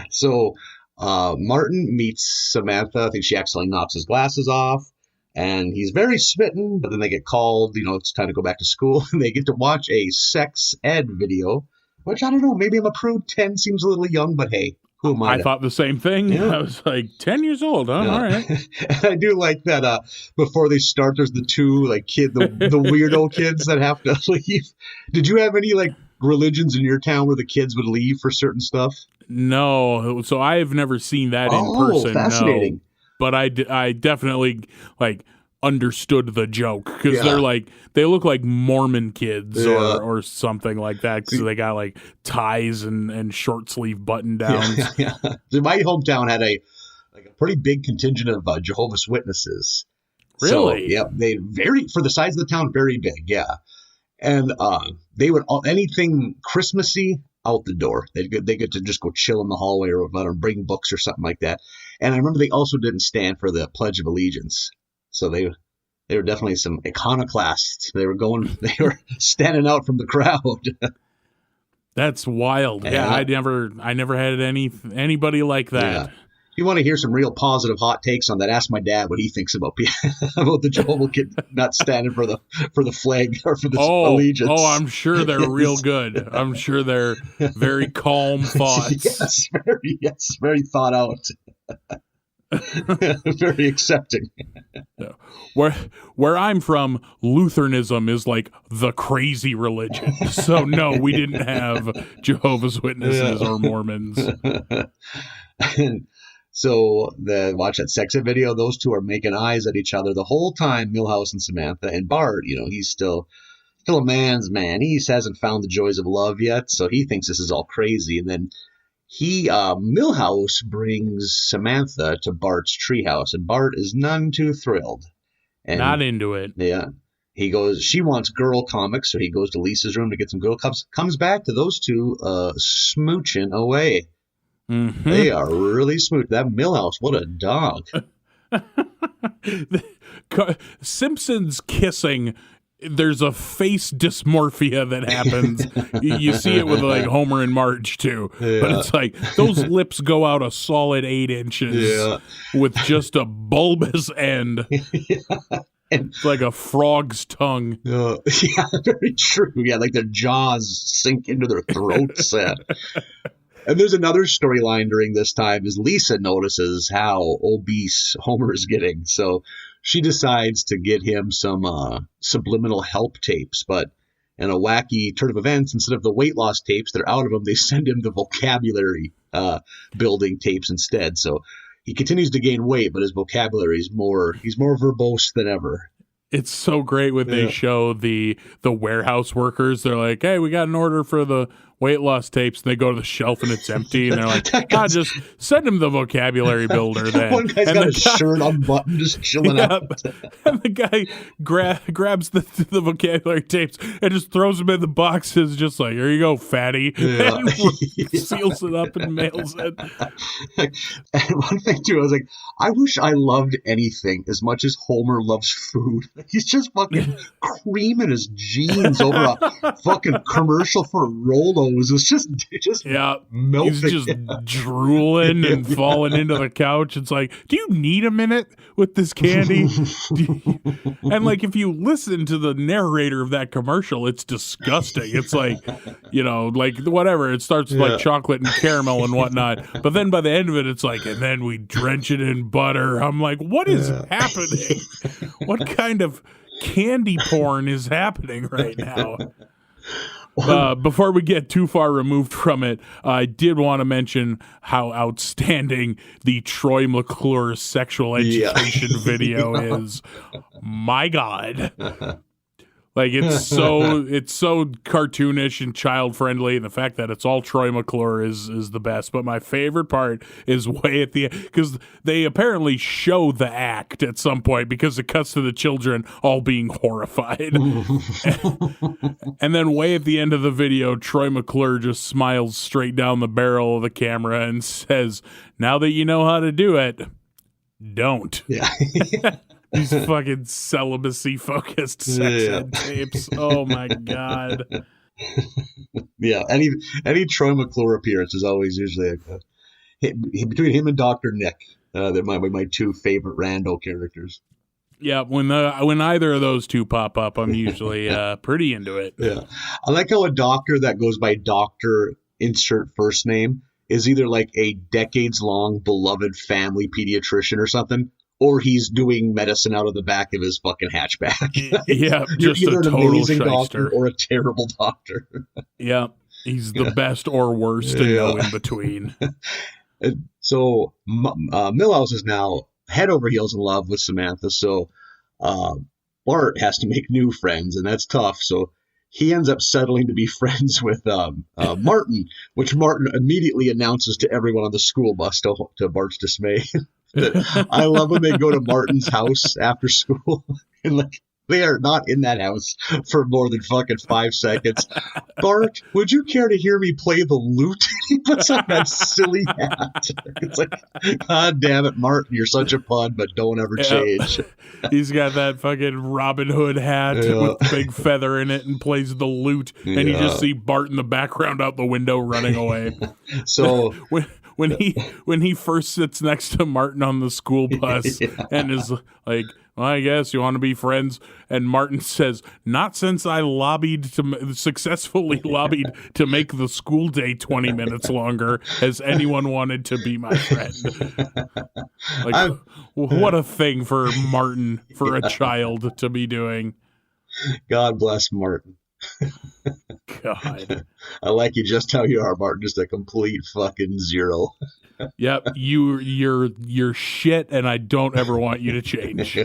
So, Martin meets Samantha. I think she accidentally knocks his glasses off. And he's very smitten, but then they get called, it's time to go back to school. And they get to watch a sex ed video, which I don't know, maybe I'm a prude. 10 seems a little young, but hey, who am I? I thought the same thing. Yeah. I was like, 10 years old, huh? Yeah. All right. And I do like that before they start, there's the two, like, the weirdo kids that have to leave. Did you have any, like, religions in your town where the kids would leave for certain stuff? No. So I have never seen that in person. Fascinating. No. But I definitely like understood the joke because they look like Mormon kids or something like that because they got like ties and short sleeve button downs. Yeah. My hometown had a pretty big contingent of Jehovah's Witnesses. Really? So, yeah, they for the size of the town, very big. Yeah, and they would anything Christmassy out the door. They get to just go chill in the hallway or bring books or something like that. And I remember they also didn't stand for the Pledge of Allegiance. So they were definitely some iconoclasts. They were standing out from the crowd. That's wild. Yeah, I never had anybody like that. Yeah. If you want to hear some real positive hot takes on that, ask my dad what he thinks about the Jehovah kid not standing for the flag or for the allegiance. Oh, I'm sure they're real good. I'm sure they're very calm thoughts. Yes, very thought out. Very accepting. Where I'm from, Lutheranism is like the crazy religion. So no, we didn't have Jehovah's Witnesses or Mormons. And so watch that sex ed video. Those two are making eyes at each other the whole time. Milhouse and Samantha, and Bart, he's still a man's man. He hasn't found the joys of love yet, so he thinks this is all crazy. And then Milhouse brings Samantha to Bart's treehouse, and Bart is none too thrilled. And, not into it. Yeah. He goes, she wants girl comics, so he goes to Lisa's room to get some girl comics. Comes back to those two smooching away. Mm-hmm. They are really smooth. That Milhouse, what a dog. Simpsons kissing, there's a face dysmorphia that happens. You see it with like Homer and Marge too. Yeah. But it's like those lips go out a solid 8 inches with just a bulbous end. It's like a frog's tongue. Yeah, very true. Yeah, like their jaws sink into their throats. And there's another storyline during this time is Lisa notices how obese Homer is getting. So she decides to get him some subliminal help tapes. But in a wacky turn of events, instead of the weight loss tapes that are out of him, they send him the vocabulary building tapes instead. So he continues to gain weight, but his vocabulary is he's more verbose than ever. It's so great when they show the warehouse workers. They're like, hey, we got an order for the weight loss tapes, and they go to the shelf and it's empty, and they're like, just send him the vocabulary builder then. One guy's and got his shirt unbuttoned, just chilling out. And the guy grabs the vocabulary tapes and just throws them in the boxes, just like, here you go, fatty. Yeah. And seals it up and mails it. And one thing too, I was like, I wish I loved anything as much as Homer loves food. He's just fucking creaming his jeans over a fucking commercial for Rolos. It's just melting. He's just drooling and falling into the couch. It's like, do you need a minute with this candy? And like, if you listen to the narrator of that commercial, it's disgusting. It's like, like whatever. It starts with like chocolate and caramel and whatnot. But then by the end of it, it's like, and then we drench it in butter. I'm like, what is happening? What kind of candy porn is happening right now? Before we get too far removed from it, I did want to mention how outstanding the Troy McClure sexual education video is. My God. Like, it's so cartoonish and child friendly, and the fact that it's all Troy McClure is the best. But my favorite part is way at the end, because they apparently show the act at some point, because it cuts to the children all being horrified. And then way at the end of the video, Troy McClure just smiles straight down the barrel of the camera and says, "Now that you know how to do it, don't." Yeah. These fucking celibacy-focused sex ed tapes. Oh, my God. Yeah, any Troy McClure appearance is always usually between him and Dr. Nick. They're my two favorite rando characters. Yeah, when either of those two pop up, I'm usually pretty into it. Yeah, I like how a doctor that goes by Doctor insert first name is either like a decades-long beloved family pediatrician or something, or he's doing medicine out of the back of his fucking hatchback. Yeah, You're just either a an total amazing shyster. doctor or a terrible doctor. Yeah, he's the best or worst and no in between. So Milhouse is now head over heels in love with Samantha, so Bart has to make new friends, and that's tough. So he ends up settling to be friends with Martin, which Martin immediately announces to everyone on the school bus, to Bart's dismay. I love when they go to Martin's house after school, and like they are not in that house for more than fucking 5 seconds. Bart, would you care to hear me play the lute? He puts on that silly hat. It's like, God damn it, Martin, you're such a pun, but don't ever change. He's got that fucking Robin Hood hat with a big feather in it and plays the lute, and you just see Bart in the background out the window running away. So when he first sits next to Martin on the school bus and is like, well, I guess you want to be friends, and Martin says, not since I successfully lobbied to make the school day 20 minutes longer has anyone wanted to be my friend. Like, what a thing for Martin, for a child to be doing. God bless Martin. God. I like you just how you are, Martin. Just a complete fucking zero. Yep, you're shit, and I don't ever want you to change.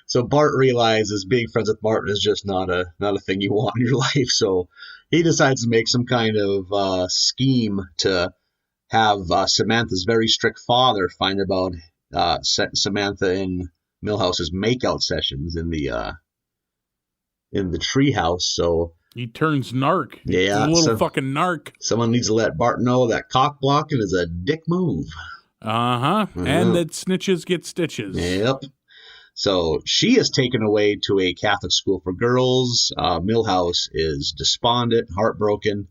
So Bart realizes being friends with Martin is just not a thing you want in your life. So he decides to make some kind of scheme to have Samantha's very strict father find about Samantha in Milhouse's makeout sessions in the treehouse. So he turns narc. Yeah, he's a little fucking narc. Someone needs to let Bart know that cock blocking is a dick move. And that snitches get stitches. Yep. So she is taken away to a Catholic school for girls. Milhouse is despondent, heartbroken,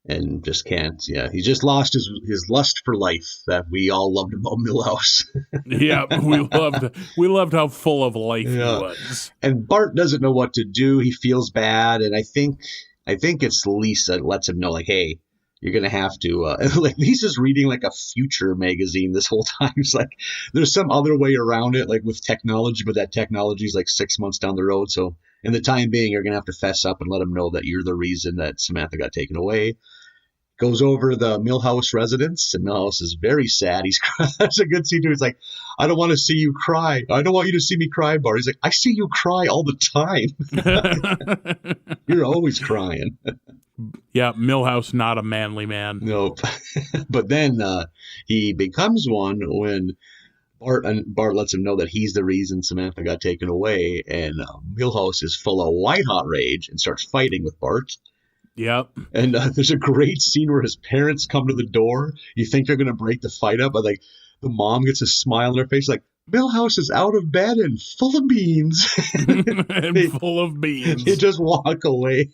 and just can't. Yeah, he just lost his lust for life that we all loved about Milhouse. Yeah, we loved how full of life he was. And Bart doesn't know what to do. He feels bad, and I think it's Lisa that lets him know, like, hey, you're gonna have to. Like, Lisa's reading like a future magazine this whole time. It's like there's some other way around it, like with technology, but that technology is like 6 months down the road. So in the time being, you're gonna have to fess up and let him know that you're the reason that Samantha got taken away. goes over the Milhouse residence, and Milhouse is very sad. That's a good scene too. He's like, I don't want to see you cry. I don't want you to see me cry, Bart. He's like, I see you cry all the time. You're always crying. Yeah, Milhouse, not a manly man. Nope. But then he becomes one when Bart lets him know that he's the reason Samantha got taken away, and Milhouse is full of white-hot rage and starts fighting with Bart. Yep. And there's a great scene where his parents come to the door. You think they're going to break the fight up, but like the mom gets a smile on her face like, Milhouse is out of bed and full of beans. And full of beans. They just walk away.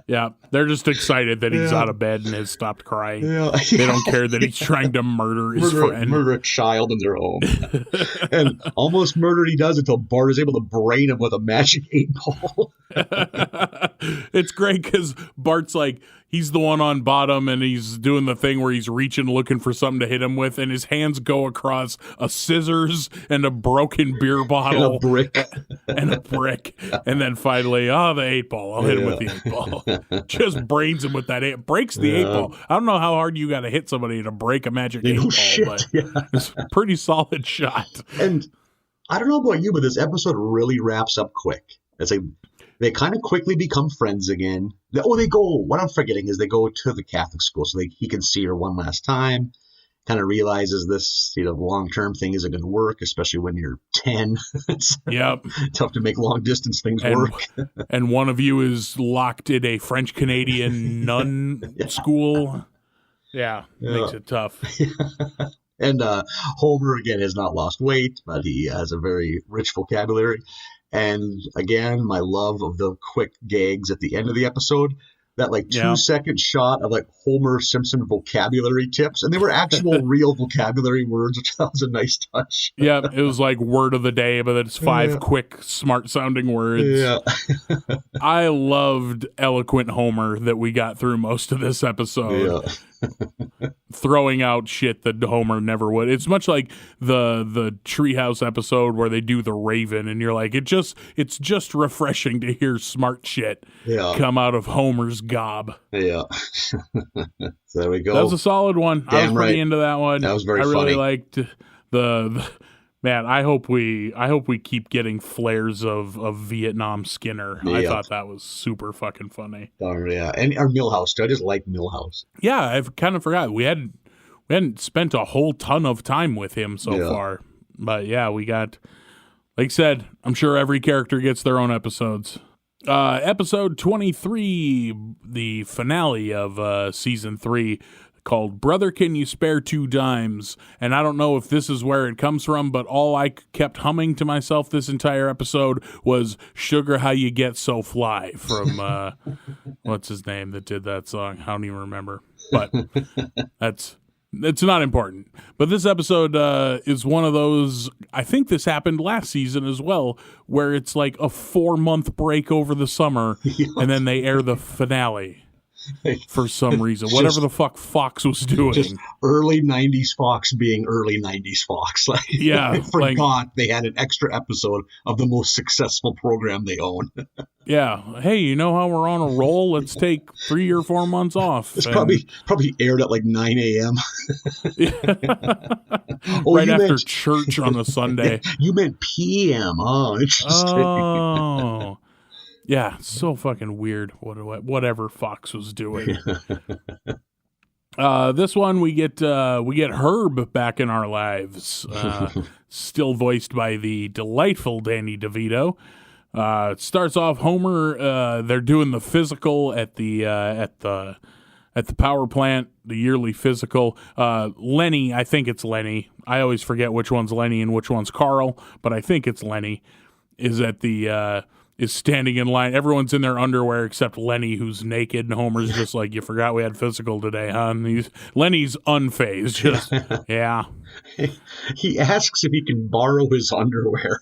Yeah, they're just excited that he's out of bed and has stopped crying. Yeah. They don't care that he's trying to murder his friend. Murder a child in their home. And almost murder he does until Bart is able to brain him with a magic 8-ball. It's great because Bart's like, he's the one on bottom and he's doing the thing where he's reaching, looking for something to hit him with, and his hands go across a scissors and a broken beer bottle. And a brick. And a brick. And then finally, the 8-ball. I'll hit him with the 8-ball. Just brains him with that. Breaks the 8-ball. I don't know how hard you got to hit somebody to break a magic 8-ball, but it's a pretty solid shot. And I don't know about you, but this episode really wraps up quick. It's like they kind of quickly become friends again. They go, what I'm forgetting is they go to the Catholic school so he can see her one last time. Kind of realizes this, long-term thing isn't going to work, especially when you're 10. It's tough to make long-distance things work. And one of you is locked in a French-Canadian nun school. Yeah, makes it tough. And Homer, again, has not lost weight, but he has a very rich vocabulary. And again, my love of the quick gags at the end of the episode. That 2-second shot of Homer Simpson vocabulary tips. And they were actual real vocabulary words, which was a nice touch. Yeah, it was like word of the day, but it's 5 quick, smart sounding words. Yeah. I loved eloquent Homer that we got through most of this episode. Yeah. Throwing out shit that Homer never would. It's much like the Treehouse episode where they do the Raven, and you're like, it's just refreshing to hear smart shit come out of Homer's gob. Yeah. So there we go. That was a solid one. I was pretty into that one. That was very funny. I really liked the man. I hope we keep getting flares of Vietnam Skinner. I thought that was super fucking funny. Oh yeah, and our Milhouse. I just like Milhouse. Yeah, I've kind of forgot we hadn't spent a whole ton of time with him so far, but yeah, we got. Like I said, I'm sure every character gets their own episodes. Episode 23, the finale of season 3, called Brother, Can You Spare 2 Dimes? And I don't know if this is where it comes from, but all I kept humming to myself this entire episode was Sugar How You Get So Fly from, what's his name that did that song? I don't even remember. But it's not important. But this episode is one of those, I think this happened last season as well, where it's like a 4-month break over the summer, and then they air the finale. For some reason, whatever the fuck Fox was doing. Just early 90s Fox being early 90s Fox. They forgot they had an extra episode of the most successful program they own. Yeah. Hey, you know how we're on a roll? Let's take 3 or 4 months off. It's probably aired at 9 a.m. Right after church on a Sunday. You meant p.m. Oh, interesting. Oh. Yeah, so fucking weird. Whatever Fox was doing. This one we get Herb back in our lives, still voiced by the delightful Danny DeVito. It starts off Homer. They're doing the physical at the power plant, the yearly physical. Lenny, I think it's Lenny. I always forget which one's Lenny and which one's Carl, but I think it's Lenny. Is standing in line. Everyone's in their underwear except Lenny, who's naked, and Homer's just like, you forgot we had physical today, huh? And Lenny's unfazed. Just, yeah. He asks if he can borrow his underwear.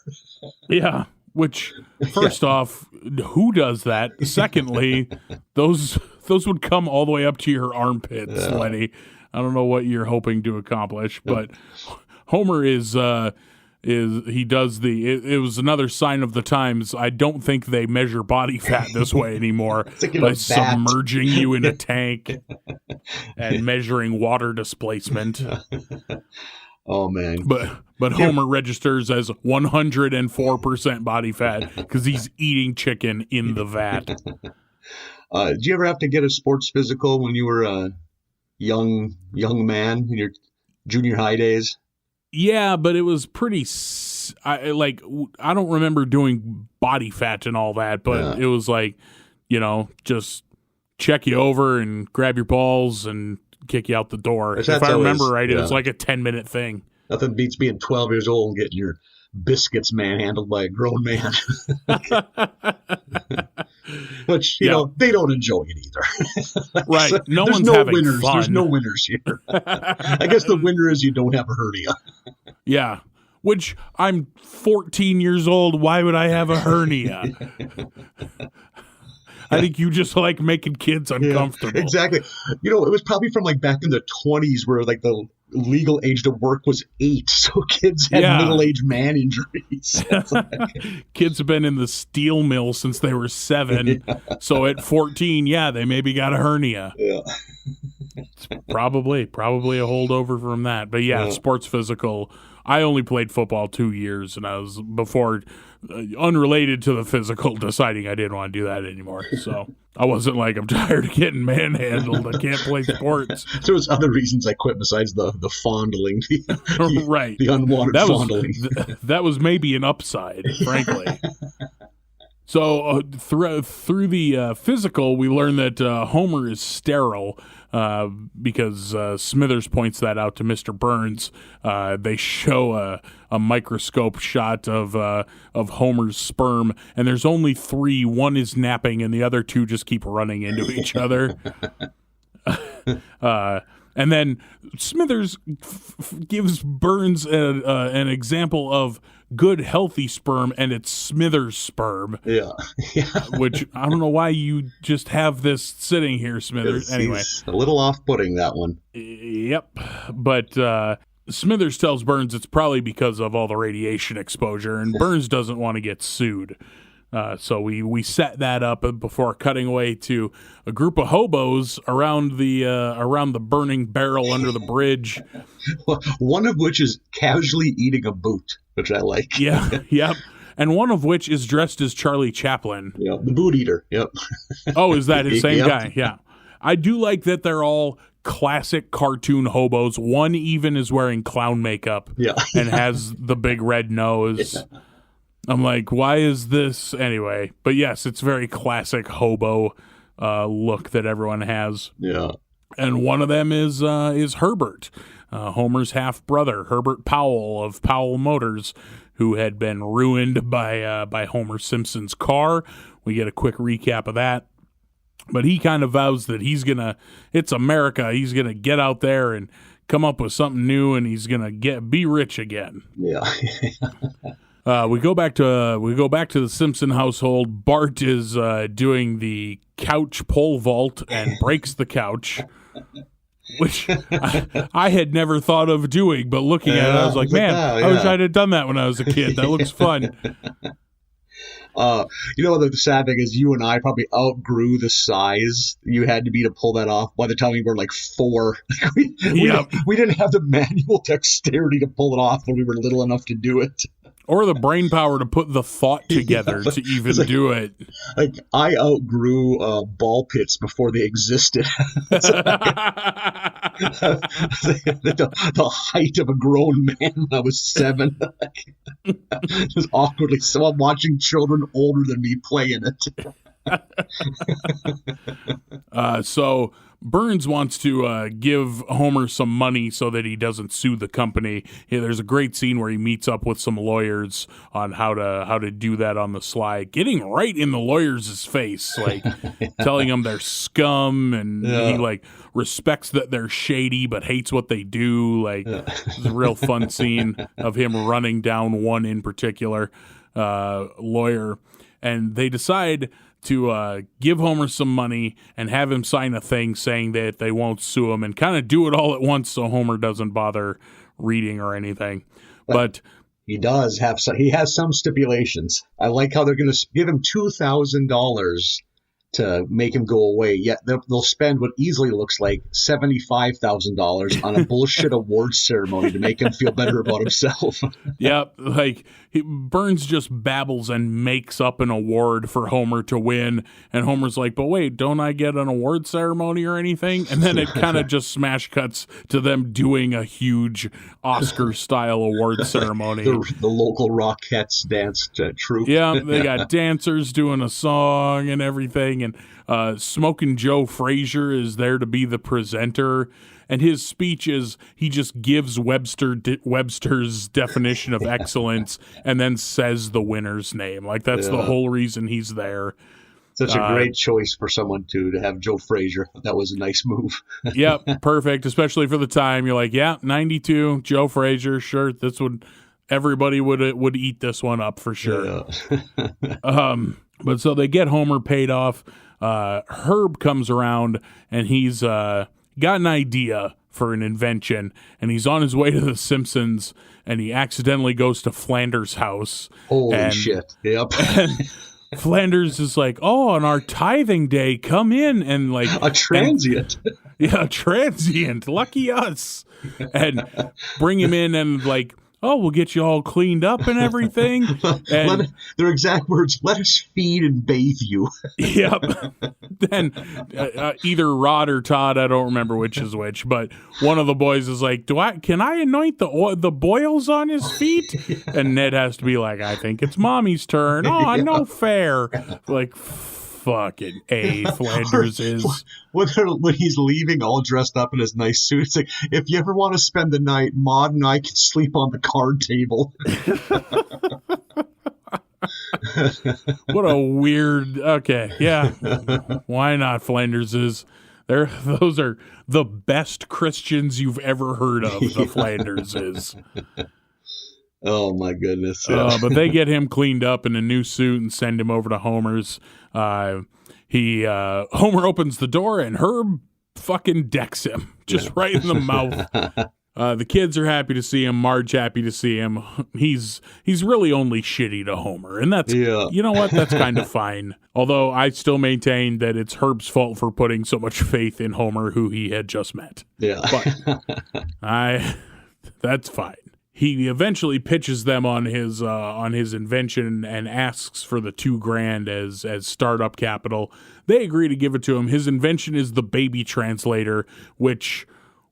Yeah, which, first off, who does that? Secondly, those would come all the way up to your armpits, Lenny. I don't know what you're hoping to accomplish, but Homer is is he does it was another sign of the times. I don't think they measure body fat this way anymore by submerging you in a tank and measuring water displacement. Oh man! But Homer registers as 104% body fat because he's eating chicken in the vat. Did you ever have to get a sports physical when you were a young man in your junior high days? Yeah, but it was pretty. I don't remember doing body fat and all that, but it was like, just check you over and grab your balls and kick you out the door. If I remember right, it was like a 10-minute thing. Nothing beats being 12 years old and getting your biscuits manhandled by a grown man. Which, they don't enjoy it either. Right. So no one's having winners. fun. There's no winners here. I guess the winner is you don't have a hernia. Yeah. Which, I'm 14 years old. Why would I have a hernia? I think you just like making kids uncomfortable. Yeah, exactly. It was probably from like back in the 20s where like the legal age to work was 8, so kids had middle-aged man injuries. Kids have been in the steel mill since they were 7, so at 14, they maybe got a hernia. Yeah. It's probably a holdover from that. But sports physical. I only played football 2 years, and I was before unrelated to the physical, deciding I didn't want to do that anymore. So I wasn't like, I'm tired of getting manhandled. I can't play sports. There was other reasons I quit besides the fondling, right? The unwanted fondling. That was maybe an upside, frankly. So through the physical, we learn that Homer is sterile because Smithers points that out to Mr. Burns. They show a microscope shot of Homer's sperm, and there's only 3. One is napping, and the other 2 just keep running into each other. And then Smithers gives Burns an example of good, healthy sperm, and it's Smithers' sperm. Yeah. Which, I don't know why you just have this sitting here, Smithers. Anyway. He's a little off-putting, that one. Yep. But Smithers tells Burns it's probably because of all the radiation exposure, and Burns doesn't want to get sued. So we set that up before cutting away to a group of hobos around the burning barrel under the bridge. One of which is casually eating a boot, which I like. Yep. And one of which is dressed as Charlie Chaplin. Yeah, the boot eater. Yep. Oh, is that his same guy? Yeah. I do like that they're all classic cartoon hobos. One even is wearing clown makeup and has the big red nose. Yeah. I'm like, why is this? Anyway, but yes, it's very classic hobo look that everyone has. Yeah. And one of them is Herbert, Homer's half-brother, Herbert Powell of Powell Motors, who had been ruined by Homer Simpson's car. We get a quick recap of that. But he kind of vows that it's America, he's going to get out there and come up with something new, and he's going to be rich again. Yeah. We go back to the Simpson household. Bart is doing the couch pole vault and breaks the couch, which I had never thought of doing. But looking at it, I was like, man, I wish I'd have done that when I was a kid. That looks fun. The sad thing is you and I probably outgrew the size you had to be to pull that off by the time we were like 4. we didn't have the manual dexterity to pull it off when we were little enough to do it. Or the brain power to put the thought together to even do it. Like, I outgrew ball pits before they existed. The height of a grown man when I was 7. Just awkwardly. So I'm watching children older than me play in it. So Burns wants to give Homer some money so that he doesn't sue the company. Yeah, there's a great scene where he meets up with some lawyers on how to do that on the sly, getting right in the lawyers' face, like telling them they're scum, and he like respects that they're shady but hates what they do. Like, it's a real fun scene of him running down one in particular lawyer, and they decide to give Homer some money and have him sign a thing saying that they won't sue him, and kind of do it all at once so Homer doesn't bother reading or anything. But He does have some. He has some stipulations. I like how they're going to give him $2,000 to make him go away. Yet they'll spend what easily looks like $75,000 on a bullshit awards ceremony to make him feel better about himself. Yep, like Burns just babbles and makes up an award for Homer to win, and Homer's like, "But wait, don't I get an award ceremony or anything?" And then it kind of just smash cuts to them doing a huge Oscar-style award ceremony. The local Rockettes dance troupe. Yeah, they got dancers doing a song and everything, and Smokin' Joe Frazier is there to be the presenter. And his speech is he just gives Webster's definition of excellence and then says the winner's name. Like, that's the whole reason he's there. Such a great choice for someone to have Joe Frazier. That was a nice move. Yep, perfect, especially for the time. You're like, yeah, 92, Joe Frazier, sure. This would everybody would eat this one up for sure. Yeah. But so they get Homer paid off. Herb comes around and he's got an idea for an invention, and he's on his way to The Simpsons, and he accidentally goes to Flanders' house. Holy shit. Yep. And Flanders is like, "Oh, on our tithing day, come in," and like a transient. A transient. Lucky us. And bring him in and like, "Oh, we'll get you all cleaned up and everything." And their exact words, "Let us feed and bathe you." Yep. Then either Rod or Todd, I don't remember which is which, but one of the boys is like, can I anoint the boils on his feet? And Ned has to be like, "I think it's Mommy's turn." "Oh, yeah. No fair." Like, fucking A, Flanders is. When he's leaving all dressed up in his nice suit, it's like, "If you ever want to spend the night, Maud and I can sleep on the card table." What a weird. Okay, yeah. Why not? Flanders is. Those are the best Christians you've ever heard of. The Flanders is. Oh my goodness! But they get him cleaned up in a new suit and send him over to Homer's. Homer opens the door and Herb fucking decks him just right in the mouth. The kids are happy to see him. Marge happy to see him. He's really only shitty to Homer, and that's you know what? That's kind of fine. Although I still maintain that it's Herb's fault for putting so much faith in Homer, who he had just met. Yeah, but that's fine. He eventually pitches them on his invention and asks for the $2,000 as startup capital. They agree to give it to him. His invention is the baby translator, which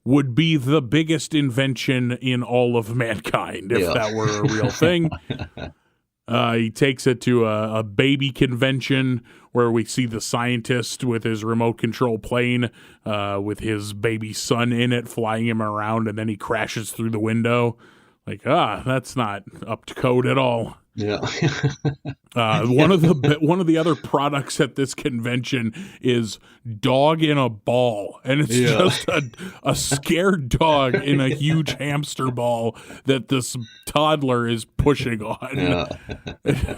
would be the biggest invention in all of mankind if that were a real thing. He takes it to a baby convention where we see the scientist with his remote control plane with his baby son in it, flying him around, and then he crashes through the window. Like, that's not up to code at all. Yeah. One of the other products at this convention is dog in a ball, and it's just a scared dog in a huge hamster ball that this toddler is pushing on. Yeah.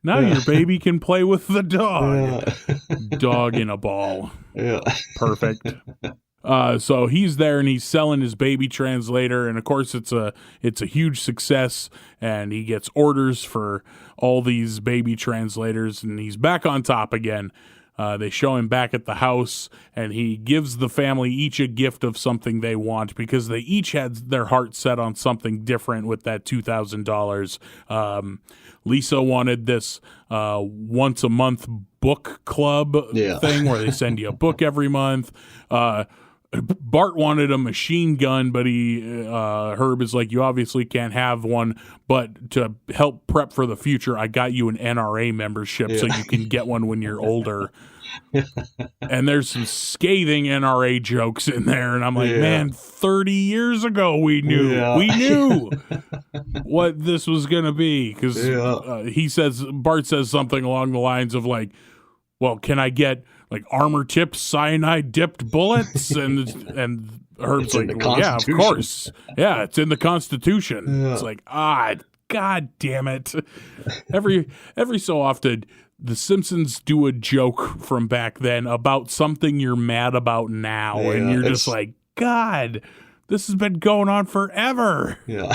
Now your baby can play with the dog. Dog in a ball. Yeah. Perfect. So he's there and he's selling his baby translator, and of course it's a huge success, and he gets orders for all these baby translators, and he's back on top again. They show him back at the house, and he gives the family each a gift of something they want because they each had their heart set on something different with that $2,000. Lisa wanted this once a month book club thing where they send you a book every month. Bart wanted a machine gun, but Herb is like, "You obviously can't have one, but to help prep for the future, I got you an NRA membership so you can get one when you're older." And there's some scathing NRA jokes in there, and I'm like, man, 30 years ago we knew what this was going to be, because Bart says something along the lines of like, "Well, can I get like armor-tipped, cyanide-dipped bullets?" And Herb's like, "Well, yeah, of course. Yeah, it's in the Constitution." Yeah. It's like, God damn it. Every so often, The Simpsons do a joke from back then about something you're mad about now, and you're just like, God, this has been going on forever. Yeah.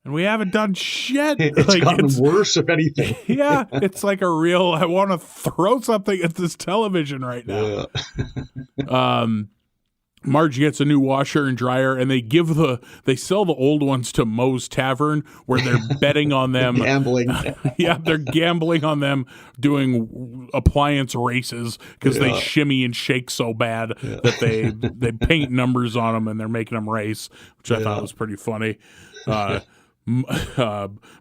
and we haven't done shit. It's gotten worse, if anything. Yeah, it's like a real, I want to throw something at this television right now. Yeah. Marge gets a new washer and dryer, and they sell the old ones to Moe's Tavern, where they're betting on them. Gambling. Yeah, they're gambling on them doing appliance races because they shimmy and shake so bad that they paint numbers on them and they're making them race, which I thought was pretty funny.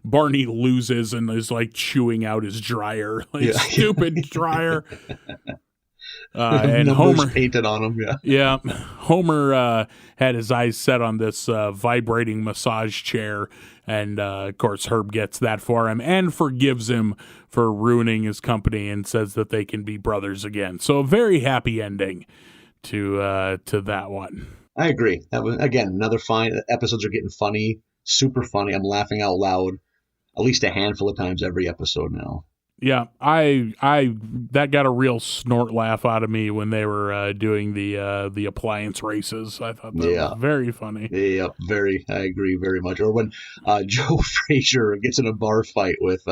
Barney loses and is like chewing out his dryer, like stupid dryer. And Homer painted on him. Yeah, Homer had his eyes set on this vibrating massage chair, and of course Herb gets that for him and forgives him for ruining his company and says that they can be brothers again. So a very happy ending to that one. I agree. That was, again, another fine. Episodes are getting funny, super funny. I'm laughing out loud at least a handful of times every episode now. Yeah, I that got a real snort laugh out of me when they were doing the appliance races. I thought that was very funny. Yeah, very. I agree very much. Or when Joe Frazier gets in a bar fight with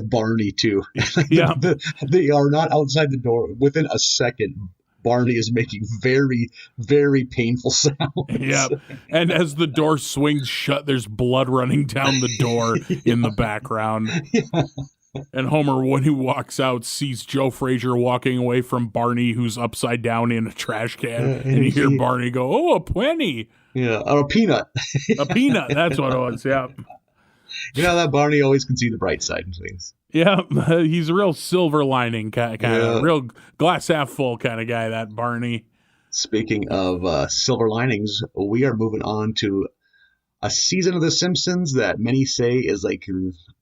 Barney too. Yeah, they are not outside the door. Within a second, Barney is making very, very painful sounds. Yeah, and as the door swings shut, there's blood running down the door in the background. Yeah. And Homer, when he walks out, sees Joe Frazier walking away from Barney, who's upside down in a trash can. And you hear Barney go, "Oh, a penny." Yeah, or a peanut. A peanut, that's what it was, yeah. You know that Barney always can see the bright side of things. Yeah, he's a real silver lining kind of, real glass half full kind of guy, that Barney. Speaking of silver linings, we are moving on to a season of The Simpsons that many say is like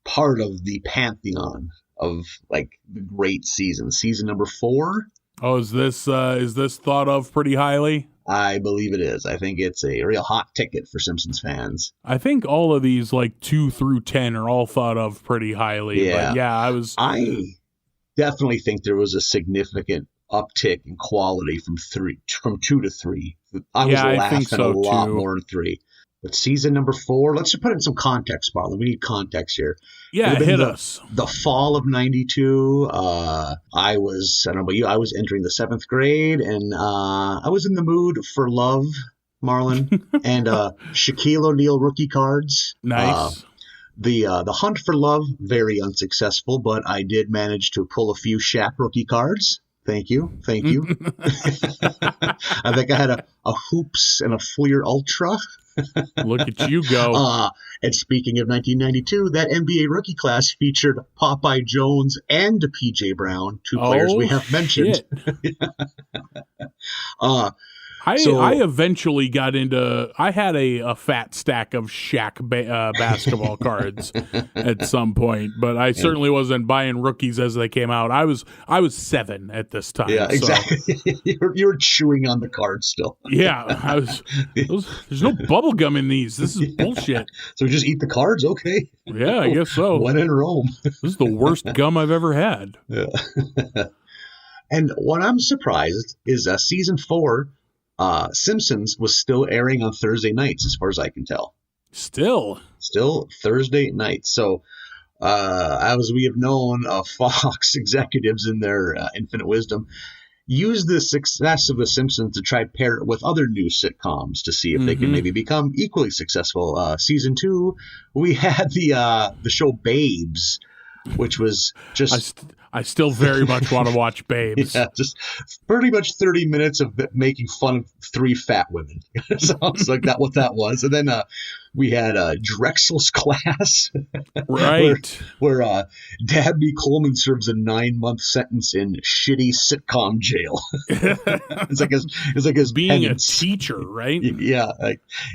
part of the pantheon of like the great seasons. Season number 4. Oh, is this thought of pretty highly? I believe it is. I think it's a real hot ticket for Simpsons fans. I think all of these, like 2 through 10, are all thought of pretty highly. Yeah, but yeah, I definitely think there was a significant uptick in quality from 2 to 3. I was laughing a lot more in 3. But season number 4, let's just put it in some context, Marlin. We need context here. Yeah, hit us. The fall of 92, I was, I don't know about you, I was entering the 7th grade, and I was in the mood for love, Marlin, and Shaquille O'Neal rookie cards. Nice. The hunt for love, very unsuccessful, but I did manage to pull a few Shaq rookie cards. Thank you. I think I had a Hoops and a Fleer Ultra. Look at you go. And speaking of 1992, that NBA rookie class featured Popeye Jones and PJ Brown, 2 players we have mentioned. I eventually got into. I had a fat stack of Shaq basketball cards at some point, but I certainly wasn't buying rookies as they came out. I was 7 at this time. Yeah, exactly. So. you were chewing on the cards still. Yeah, I was. There's no bubble gum in these. This is bullshit. So we just eat the cards, okay? Yeah, I guess so. When in Rome. This is the worst gum I've ever had. Yeah. And what I'm surprised is season 4. Simpsons was still airing on Thursday nights, as far as I can tell. Still Thursday nights. So, as we have known, Fox executives in their infinite wisdom use the success of The Simpsons to try pair it with other new sitcoms to see if they can maybe become equally successful. Season 2, we had the show Babes, which was just... I still very much want to watch Babes. Yeah, just pretty much 30 minutes of making fun of 3 fat women. Sounds like what that was. And then we had Drexel's Class. Right. where Dabney Coleman serves a 9-month sentence in shitty sitcom jail. It's like his being penance. A teacher, right? Yeah.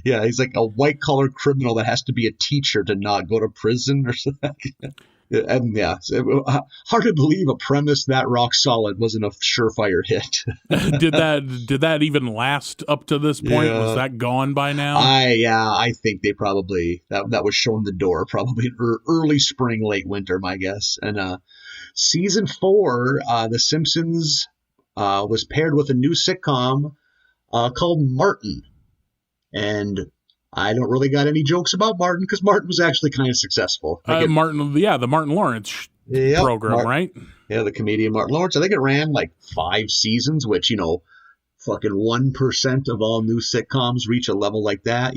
He's like a white-collar criminal that has to be a teacher to not go to prison or something. And hard to believe a premise that rock solid wasn't a surefire hit. Did that even last up to this point? Yeah. Was that gone by now? I think they probably that was shown the door probably in early spring, late winter, my guess. And season 4, The Simpsons was paired with a new sitcom called Martin, and I don't really got any jokes about Martin because Martin was actually kind of successful. The Martin Lawrence program, right? Yeah, the comedian Martin Lawrence. I think it ran like 5 seasons, which, fucking 1% of all new sitcoms reach a level like that,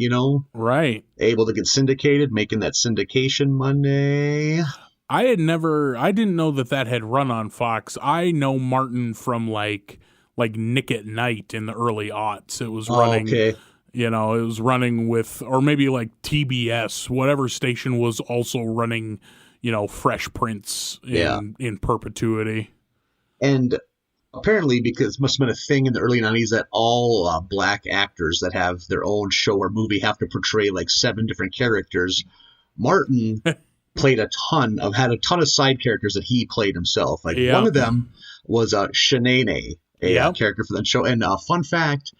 Right. Able to get syndicated, making that syndication money. I didn't know that had run on Fox. I know Martin from like Nick at Night in the early aughts. It was running, it was running with, or maybe like TBS, whatever station was also running, Fresh Prince in perpetuity. And apparently, because it must have been a thing in the early 90s that all black actors that have their own show or movie have to portray like 7 different characters. Martin had a ton of side characters that he played himself. Like one of them was Shanae, a character for that show. And fun fact,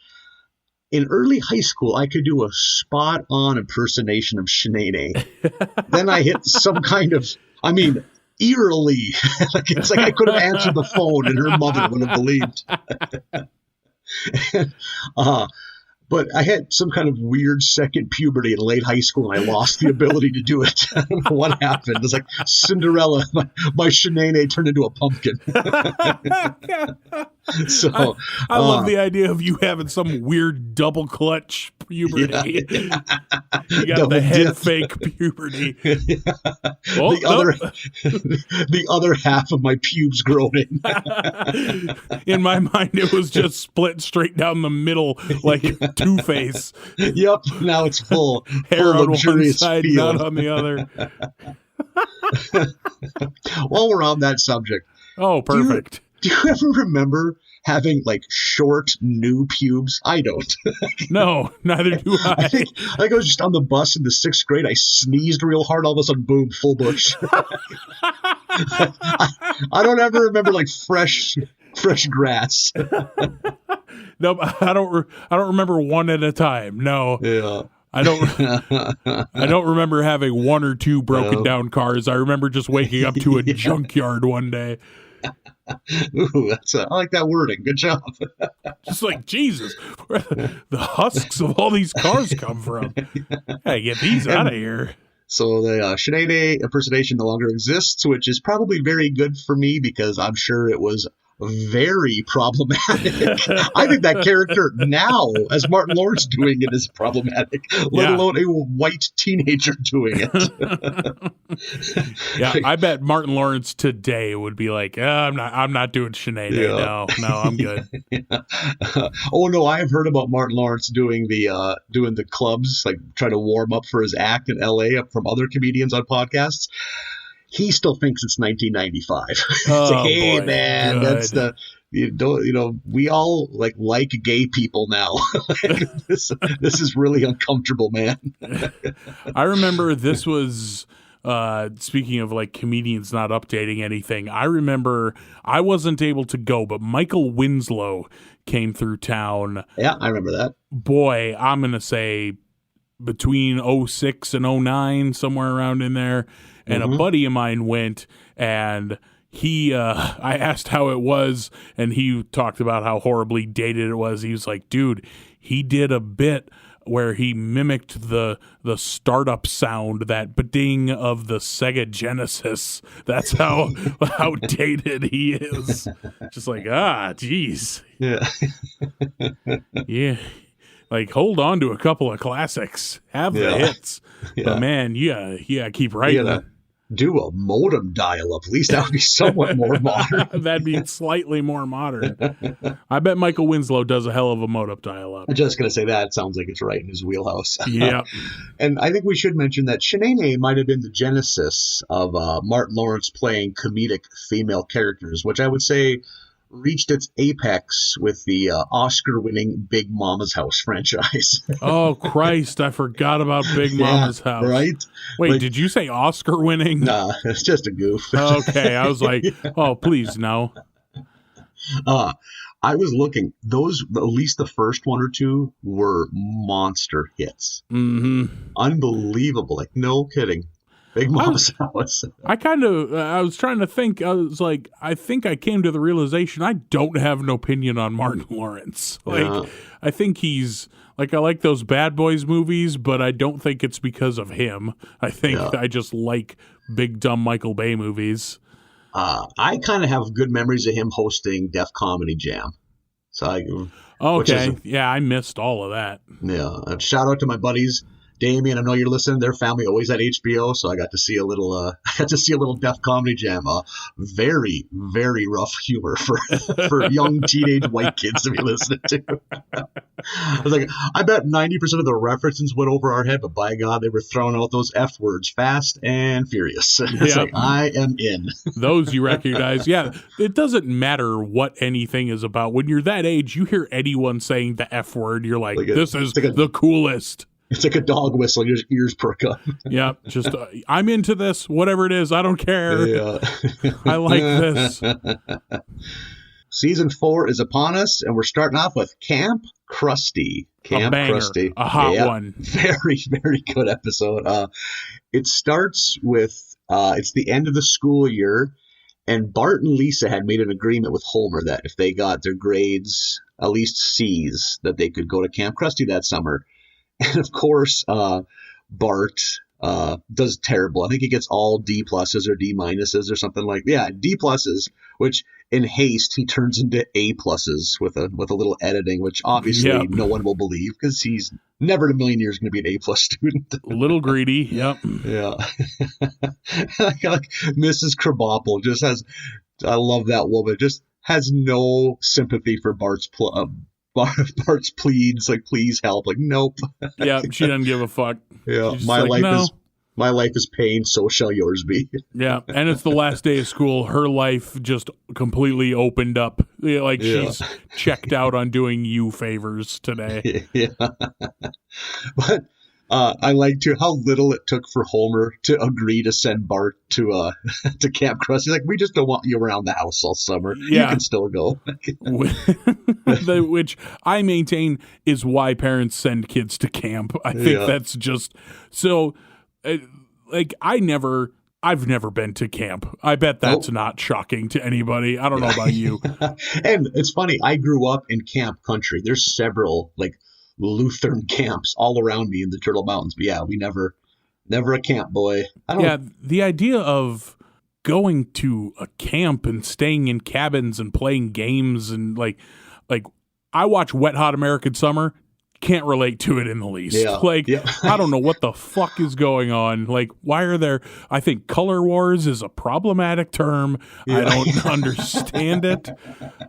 in early high school, I could do a spot-on impersonation of Shanae. Then I hit some kind of, eerily, it's like I could have answered the phone and her mother would have believed. But I had some kind of weird second puberty in late high school, and I lost the ability to do it. I don't know what happened. It was like Cinderella. My Shanae turned into a pumpkin. So I love the idea of you having some weird double clutch puberty. Yeah. You got the head fake puberty. Oh, the other half of my pubes growing. In my mind, it was just split straight down the middle, like Two-Face. Yep. Now it's full Hair on one side, feel. not on the other. While we're on that subject. Oh, perfect. Do you ever remember having like short new pubes? I don't. No, neither do I. I think I was just on the bus in the 6th grade. I sneezed real hard. All of a sudden, boom, full bush. I don't ever remember like fresh grass. No, I don't remember one at a time. No. Yeah. I don't remember having 1 or 2 broken down cars. I remember just waking up to a junkyard one day. Ooh, I like that wording. Good job. Just like, Jesus, where the husks of all these cars come from? Hey, get these out of here. So the Shanae impersonation no longer exists, which is probably very good for me because I'm sure it was very problematic. I think that character now, as Martin Lawrence doing it, is problematic, let alone a white teenager doing it. I bet Martin Lawrence today would be like, I'm not doing Shanae. No, I'm good. Oh no, I have heard about Martin Lawrence doing the clubs, like trying to warm up for his act in LA from other comedians on podcasts. He still thinks it's 1995. It's like, hey, boy, man, good. That's we all like gay people now. This is really uncomfortable, man. I remember this was, speaking of like comedians not updating anything, I remember I wasn't able to go, but Michael Winslow came through town. Yeah, I remember that. Boy, I'm going to say between 06 and 09, somewhere around in there. And a buddy of mine went, and I asked how it was, and he talked about how horribly dated it was. He was like, dude, he did a bit where he mimicked the startup sound, that ba-ding of the Sega Genesis. That's how dated he is. Just like, geez. Yeah. Yeah. Like, hold on to a couple of classics. Have the hits. Yeah. But, man, keep writing. Do a modem dial-up. At least that would be somewhat more modern. That'd be slightly more modern. I bet Michael Winslow does a hell of a modem dial-up. I'm just going to say that. It sounds like it's right in his wheelhouse. Yeah. And I think we should mention that Shanae might have been the genesis of Martin Lawrence playing comedic female characters, which I would say reached its apex with the Oscar-winning Big Mama's House franchise. Oh, Christ, I forgot about Big Mama's House. Right? Wait, did you say Oscar-winning? Nah, it's just a goof. Okay, I was like, oh, please, no. I was looking. Those, at least the first 1 or 2, were monster hits. Mm-hmm. Unbelievable. Like, no kidding. Big Mama's House. I was trying to think. I was like, I think I came to the realization I don't have an opinion on Martin Lawrence. I think he's Like, I like those Bad Boys movies, but I don't think it's because of him. I think I just like big, dumb Michael Bay movies. I kind of have good memories of him hosting Def Comedy Jam. So I missed all of that. Yeah, shout out to my buddies, Damien. I know you're listening. Their family always at HBO, so I got to see a little. Def Comedy Jam. Very, very rough humor for young teenage white kids to be listening to. I was like, I bet 90% of the references went over our head, but by God, they were throwing out those F words fast and furious. It's like, I am in. Those you recognize. Yeah, it doesn't matter what anything is about. When you're that age, you hear anyone saying the F word, you're like this is the coolest. It's like a dog whistle. Your ears perk up. Yeah, just I'm into this. Whatever it is, I don't care. Yeah. I like this. Season 4 is upon us, and we're starting off with Kamp Krusty. Kamp Krusty. A hot one. Very, very good episode. It starts with, it's the end of the school year, and Bart and Lisa had made an agreement with Homer that if they got their grades, at least C's, that they could go to Kamp Krusty that summer. And of course, Bart does terrible. I think he gets all D pluses or D minuses or something like D pluses, which in haste he turns into A pluses with a little editing, which obviously no one will believe because he's never in a million years going to be an A plus student. A little greedy. Yep. Yeah. like Mrs. Krabappel just has. I love that woman. Just has no sympathy for Bart's pleads, like, please help. Like, nope. Yeah, she doesn't give a fuck. Yeah, my life is pain, so shall yours be. Yeah, and it's the last day of school. Her life just completely opened up. Like, she's checked out on doing you favors today. Yeah. But I like how little it took for Homer to agree to send Bart to Kamp Krusty. Like, we just don't want you around the house all summer. Yeah. You can still go. Which I maintain is why parents send kids to camp. I think that's just so. Like, I've never been to camp. I bet that's not shocking to anybody. I don't know about you. And it's funny. I grew up in camp country. There's several Lutheran camps all around me in the Turtle Mountains. But we never a camp boy. The idea of going to a camp and staying in cabins and playing games and like I watch Wet Hot American Summer. Can't relate to it in the least. I don't know what the fuck is going on. Like, why are there? I think color wars is a problematic term. I don't understand it.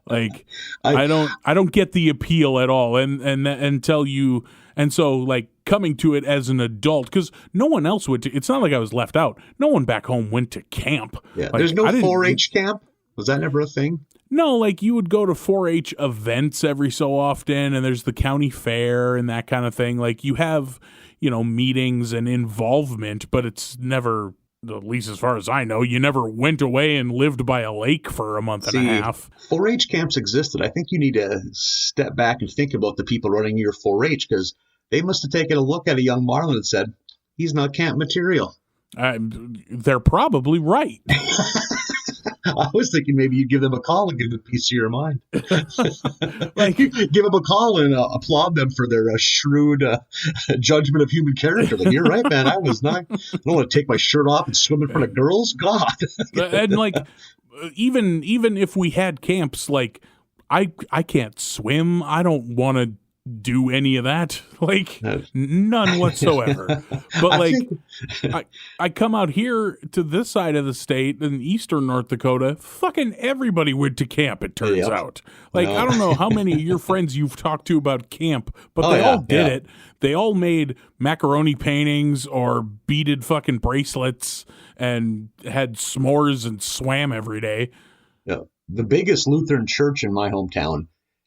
Like, I don't get the appeal at all. And so like coming to it as an adult, because no one else went to. It's not like I was left out. No one back home went to camp. Yeah, like, there's no 4-H camp. Was that never a thing? No, like you would go to 4-H events every so often, and there's the county fair and that kind of thing. Like you have, meetings and involvement, but it's never, at least as far as I know, you never went away and lived by a lake for a month and a half. 4-H camps existed. I think you need to step back and think about the people running your 4-H, because they must have taken a look at a young Marlin and said, he's not camp material. They're probably right. I was thinking maybe you'd give them a call and give them a piece of your mind. Like, give them a call and applaud them for their shrewd judgment of human character. Like, you're right, man. I don't want to take my shirt off and swim in front of girls. God. And like, even if we had camps, like I can't swim. I don't want to do any of that, like none whatsoever. But I come out here to this side of the state in eastern North Dakota, fucking everybody went to camp, it turns out. Like, I don't know how many of your friends you've talked to about camp, but they all did it. They all made macaroni paintings or beaded fucking bracelets and had s'mores and swam every day. Yeah. The biggest Lutheran church in my hometown,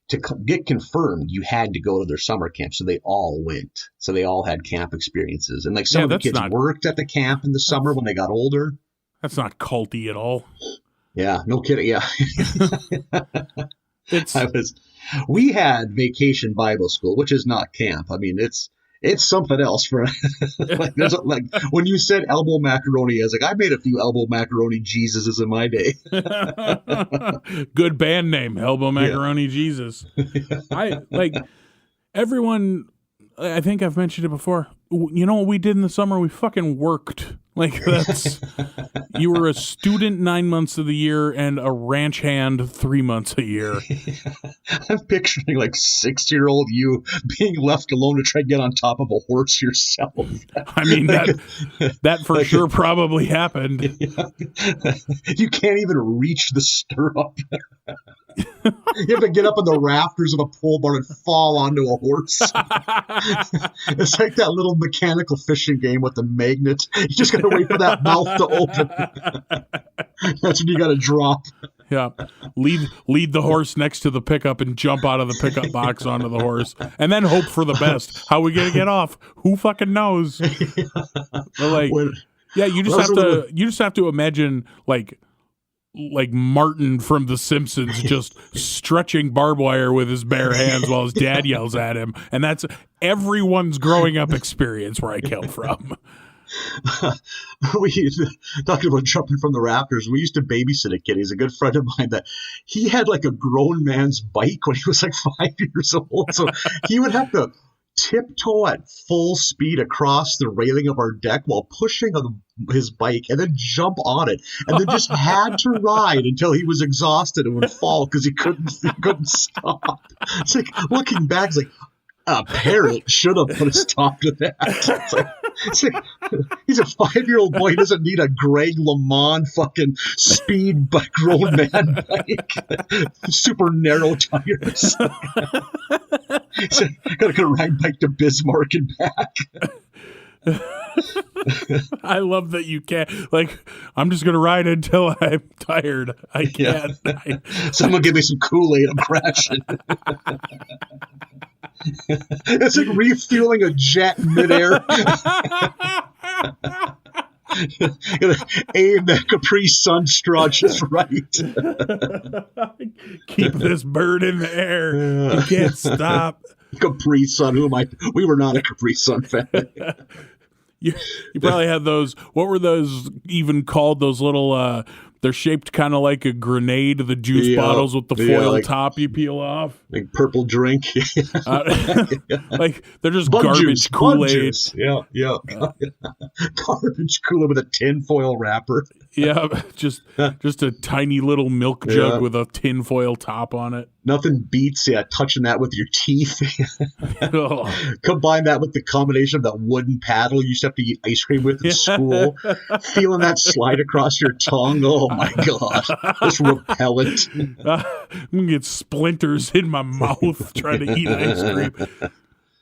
to get confirmed, you had to go to their summer camp. So they all went. So they all had camp experiences. And like some of the kids worked at the camp in the summer when they got older. That's not culty at all. Yeah, no kidding. Yeah. We had Vacation Bible School, which is not camp. I mean, it's something else for like when you said elbow macaroni, I was like, I made a few elbow macaroni Jesuses in my day. Good band name, Elbow Macaroni Jesus. I like everyone I think I've mentioned it before. You know what we did in the summer? We fucking worked. Like, that's, you were a student 9 months of the year and a ranch hand 3 months a year. I'm picturing like 6-year-old you being left alone to try to get on top of a horse yourself. I mean, that for sure probably happened. You can't even reach the stirrup. You have to get up on the rafters of a pole barn and fall onto a horse. It's like that little mechanical fishing game with the magnet. You just got to wait for that mouth to open. That's when you got to drop. Yeah. Lead the horse next to the pickup and jump out of the pickup box onto the horse. And then hope for the best. How are we going to get off? Who fucking knows? Like, yeah, you just have to imagine like Martin from The Simpsons just stretching barbed wire with his bare hands while his dad yells at him. And that's everyone's growing up experience where I come from. We talking about jumping from the rafters. We used to babysit a kid. He's a good friend of mine that he had like a grown man's bike when he was like 5 years old. So he would have to tiptoe at full speed across the railing of our deck while pushing on his bike and then jump on it and then just had to ride until he was exhausted and would fall because he couldn't stop. It's like looking back, it's like a parent should have put a stop to that. It's like, he's a 5-year-old boy. He doesn't need a Greg LeMond fucking speed grown man bike. Super narrow tires. So, gotta ride bike to Bismarck and back. I love that you can't. Like, I'm just gonna ride until I'm tired. I can't. Yeah. Someone give me some Kool-Aid. I'm crashing. It's like refueling a jet in midair. Aim that Capri Sun straw just right. Keep this bird in the air. You can't stop. Capri Sun. Who am I? We were not a Capri Sun fan. You probably had those. What were those even called? Those little. They're shaped kind of like a grenade. The juice bottles with the foil top you peel off. Like purple drink. Like they're just garbage Kool-Aid. Yeah. Garbage Kool-Aid with a tinfoil wrapper. Yeah, just a tiny little milk jug with a tinfoil top on it. Nothing beats touching that with your teeth. Combine that with the combination of that wooden paddle you used to have to eat ice cream with in school. Feeling that slide across your tongue. Oh my God. It's repellent. I'm going to get splinters in my mouth trying to eat ice cream.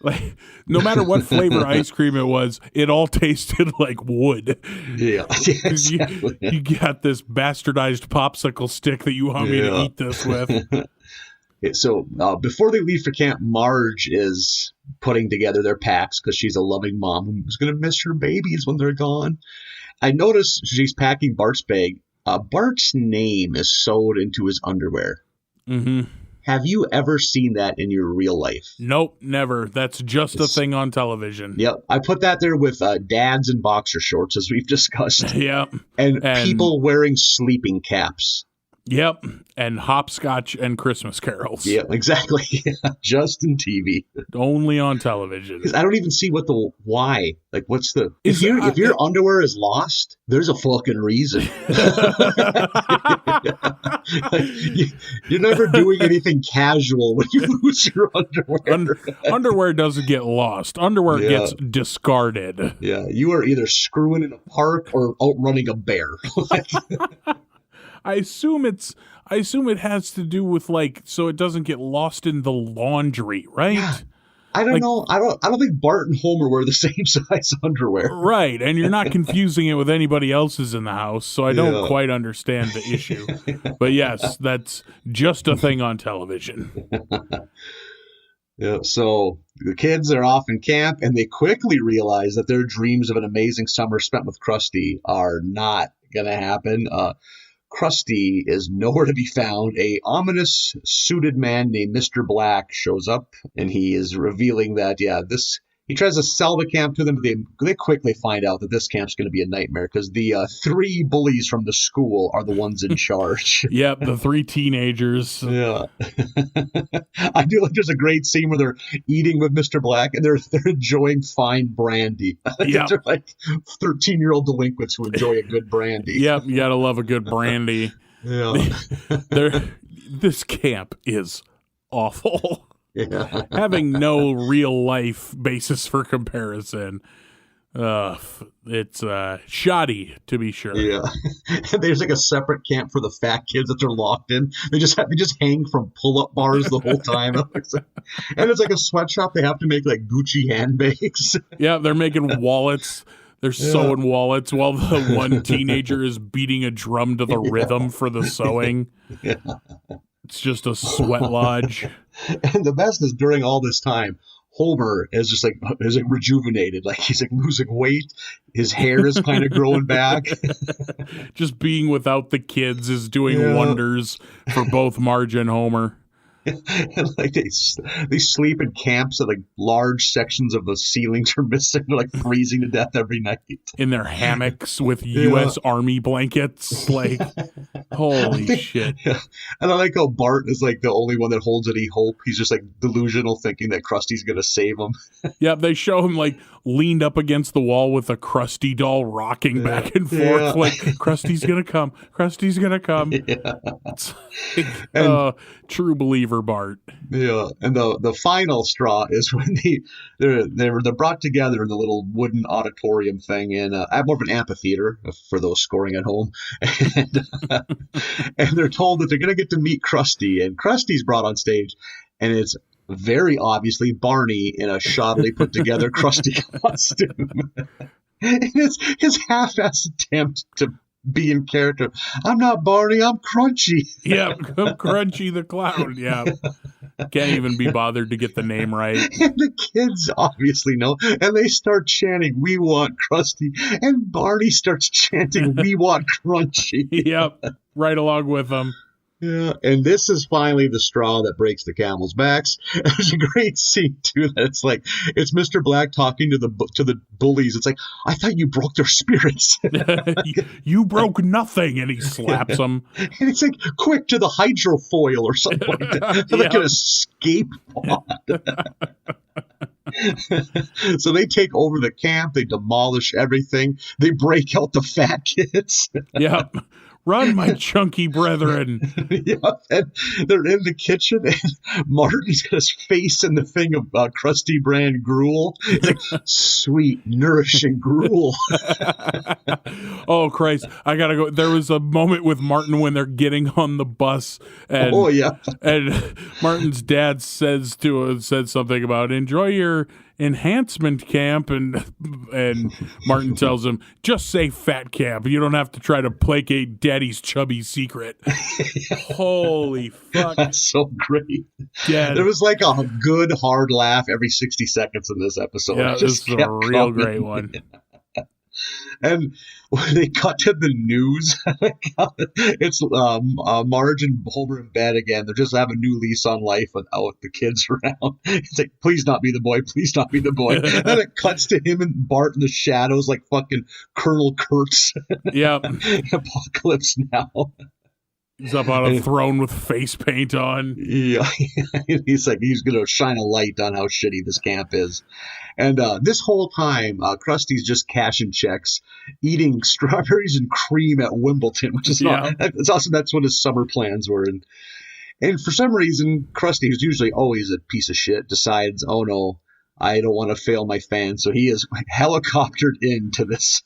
Like, no matter what flavor ice cream it was, it all tasted like wood. Yeah, exactly. You got this bastardized popsicle stick that you want me to eat this with. So before they leave for camp, Marge is putting together their packs because she's a loving mom who's going to miss her babies when they're gone. I noticed she's packing Bart's bag. Bart's name is sewed into his underwear. Mm-hmm. Have you ever seen that in your real life? Nope, never. That's just a thing on television. Yep. I put that there with dads in boxer shorts, as we've discussed. Yep. And people wearing sleeping caps. Yep. And hopscotch and Christmas carols. Yeah, exactly. Just in TV. Only on television. Because I don't even see what the why. Like, what's the... If your underwear is lost, there's a fucking reason. You're never doing anything casual when you lose your underwear. Underwear doesn't get lost. Underwear gets discarded. Yeah, you are either screwing in a park or outrunning a bear. I assume it has to do with so it doesn't get lost in the laundry, right? Yeah. I don't know. I don't think Bart and Homer wear the same size underwear. Right, and you're not confusing it with anybody else's in the house, so I don't quite understand the issue. But yes, that's just a thing on television. Yeah, so the kids are off in camp, and they quickly realize that their dreams of an amazing summer spent with Krusty are not going to happen. Krusty is nowhere to be found. A ominous suited man named Mr. Black shows up, and he is revealing that, this He tries to sell the camp to them, but they quickly find out that this camp's going to be a nightmare because the 3 bullies from the school are the ones in charge. Yep, the 3 teenagers. Yeah. I do like there's a great scene where they're eating with Mr. Black and they're enjoying fine brandy. Yep. They're like 13-year-old delinquents who enjoy a good brandy. Yep, you gotta love a good brandy. Yeah. This camp is awful. Yeah. Having no real life basis for comparison. It's shoddy, to be sure. Yeah. There's like a separate camp for the fat kids that they're locked in. They just hang from pull-up bars the whole time. And it's like a sweatshop. They have to make like Gucci handbags. Yeah, they're making wallets. They're sewing wallets while the one teenager is beating a drum to the rhythm for the sewing. Yeah. It's just a sweat lodge. And the best is during all this time, Homer is rejuvenated. Like he's like losing weight. His hair is kind of growing back. Just being without the kids is doing wonders for both Marge and Homer. And like they sleep in camps and like large sections of the ceilings are missing. They're like freezing to death every night. In their hammocks with U.S. Army blankets. Like, holy shit. Yeah. And I like how Bart is like the only one that holds any hope. He's just like delusional thinking that Krusty's going to save him. Yeah, they show him like leaned up against the wall with a Krusty doll rocking back and forth. Like, Krusty's going to come. Krusty's going to come. Yeah. It's like, true believer Bart. Yeah, and the final straw is when they're brought together in the little wooden auditorium thing in more of an amphitheater for those scoring at home, and they're told that they're going to get to meet Krusty, and Krusty's brought on stage, and it's very obviously Barney in a shoddily put together Krusty costume. And it's his half-assed attempt to be in character. I'm not Barney, I'm Crunchy. Yeah, I'm Crunchy the Clown. Yeah. Can't even be bothered to get the name right. And the kids obviously know. And they start chanting, "We want Krusty." And Barney starts chanting, "We want Crunchy." Yep. Right along with them. Yeah, and this is finally the straw that breaks the camel's backs. There's a great scene too that it's Mr. Black talking to the bullies. It's like, "I thought you broke their spirits." You broke nothing, and he slaps them. And it's like, "Quick to the hydrofoil or something like that." Like an escape pod. So they take over the camp. They demolish everything. They break out the fat kids. Yep. Run, my chunky brethren. Yeah, and they're in the kitchen, and Martin's got his face in the thing of Krusty brand gruel. It's like, sweet, nourishing gruel. Oh, Christ. I got to go. There was a moment with Martin when they're getting on the bus. And, and Martin's dad said something about, "Enjoy your enhancement camp," and Martin tells him, "Just say fat camp. You don't have to try to placate daddy's chubby secret." Holy fuck. That's so great. Yeah. There was like a good hard laugh every 60 seconds in this episode. Yeah, this is a real great one. And when they cut to the news, it's Marge and Homer in bed again. They're just having a new lease on life without the kids around. It's like, "Please not be the boy. Please not be the boy." And then it cuts to him and Bart in the shadows like fucking Colonel Kurtz. Yep. Apocalypse Now. He's up on a throne with face paint on. Yeah. He's like, he's going to shine a light on how shitty this camp is. And this whole time, Krusty's just cashing checks, eating strawberries and cream at Wimbledon, which is it's awesome. That's what his summer plans were. And for some reason, Krusty, who's usually always a piece of shit, decides, "Oh no, I don't want to fail my fans." So he is helicoptered into this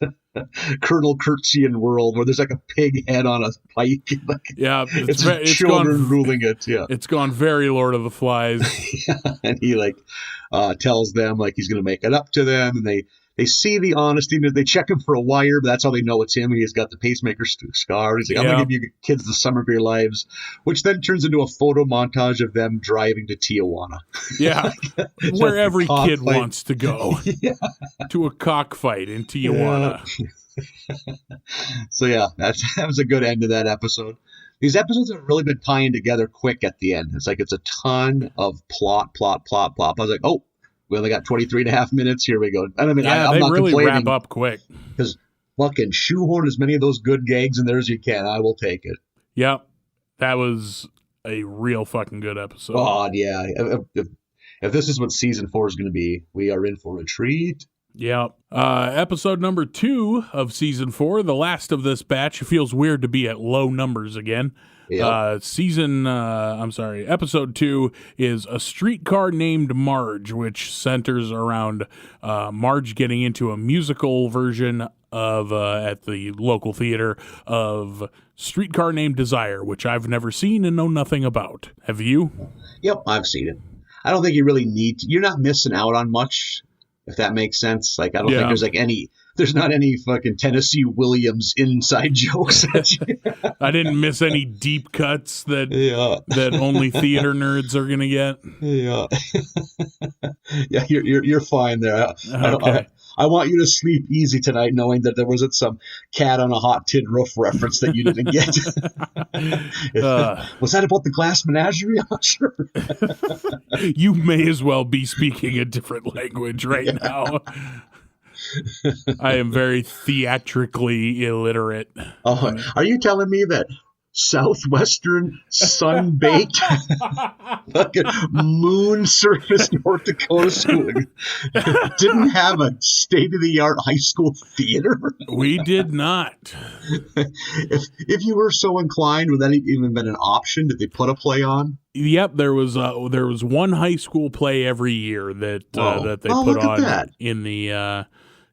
Colonel Kurtzian world where there's like a pig head on a pike. It's children ruling it. Yeah, it's gone very Lord of the Flies. Yeah, and he tells them like he's going to make it up to them, and they see the honesty. They check him for a wire, but that's how they know it's him. He's got the pacemaker scar. He's like, "I'm going to give you kids the summer of your lives," which then turns into a photo montage of them driving to Tijuana. Yeah, where every kid wants to go. Yeah. To a cockfight in Tijuana. Yeah. So yeah, that was a good end to that episode. These episodes have really been tying together quick at the end. It's like it's a ton of plot. I was like, oh, we only got 23 and a half minutes. Here we go. I'm they not really complaining wrap up quick. because fucking shoehorn as many of those good gags in there as you can. I will take it. Yep. That was a real fucking good episode. God, yeah. If this is what season 4 is going to be, we are in for a treat. Yeah. Episode number 2 of season 4, the last of this batch. It feels weird to be at low numbers again. Yep. Episode 2 is A Streetcar Named Marge, which centers around Marge getting into a musical version of at the local theater of Streetcar Named Desire, which I've never seen and know nothing about. Have you? Yep, I've seen it. I don't think you really need to. You're not missing out on much, if that makes sense. Like, I don't think there's not any fucking Tennessee Williams inside jokes. I didn't miss any deep cuts that only theater nerds are gonna get. Yeah. Yeah, you're fine there. Okay. I want you to sleep easy tonight, knowing that there wasn't some cat on a hot tin roof reference that you didn't get. Was that about the glass menagerie? I'm not sure. You may as well be speaking a different language right now. I am very theatrically illiterate. Oh, are you telling me that Southwestern sun-baked fucking moon surface North Dakota school didn't have a state-of-the-art high school theater? We did not. If you were so inclined, would that even been an option? Did they put a play on? Yep, there was one high school play every year that they put on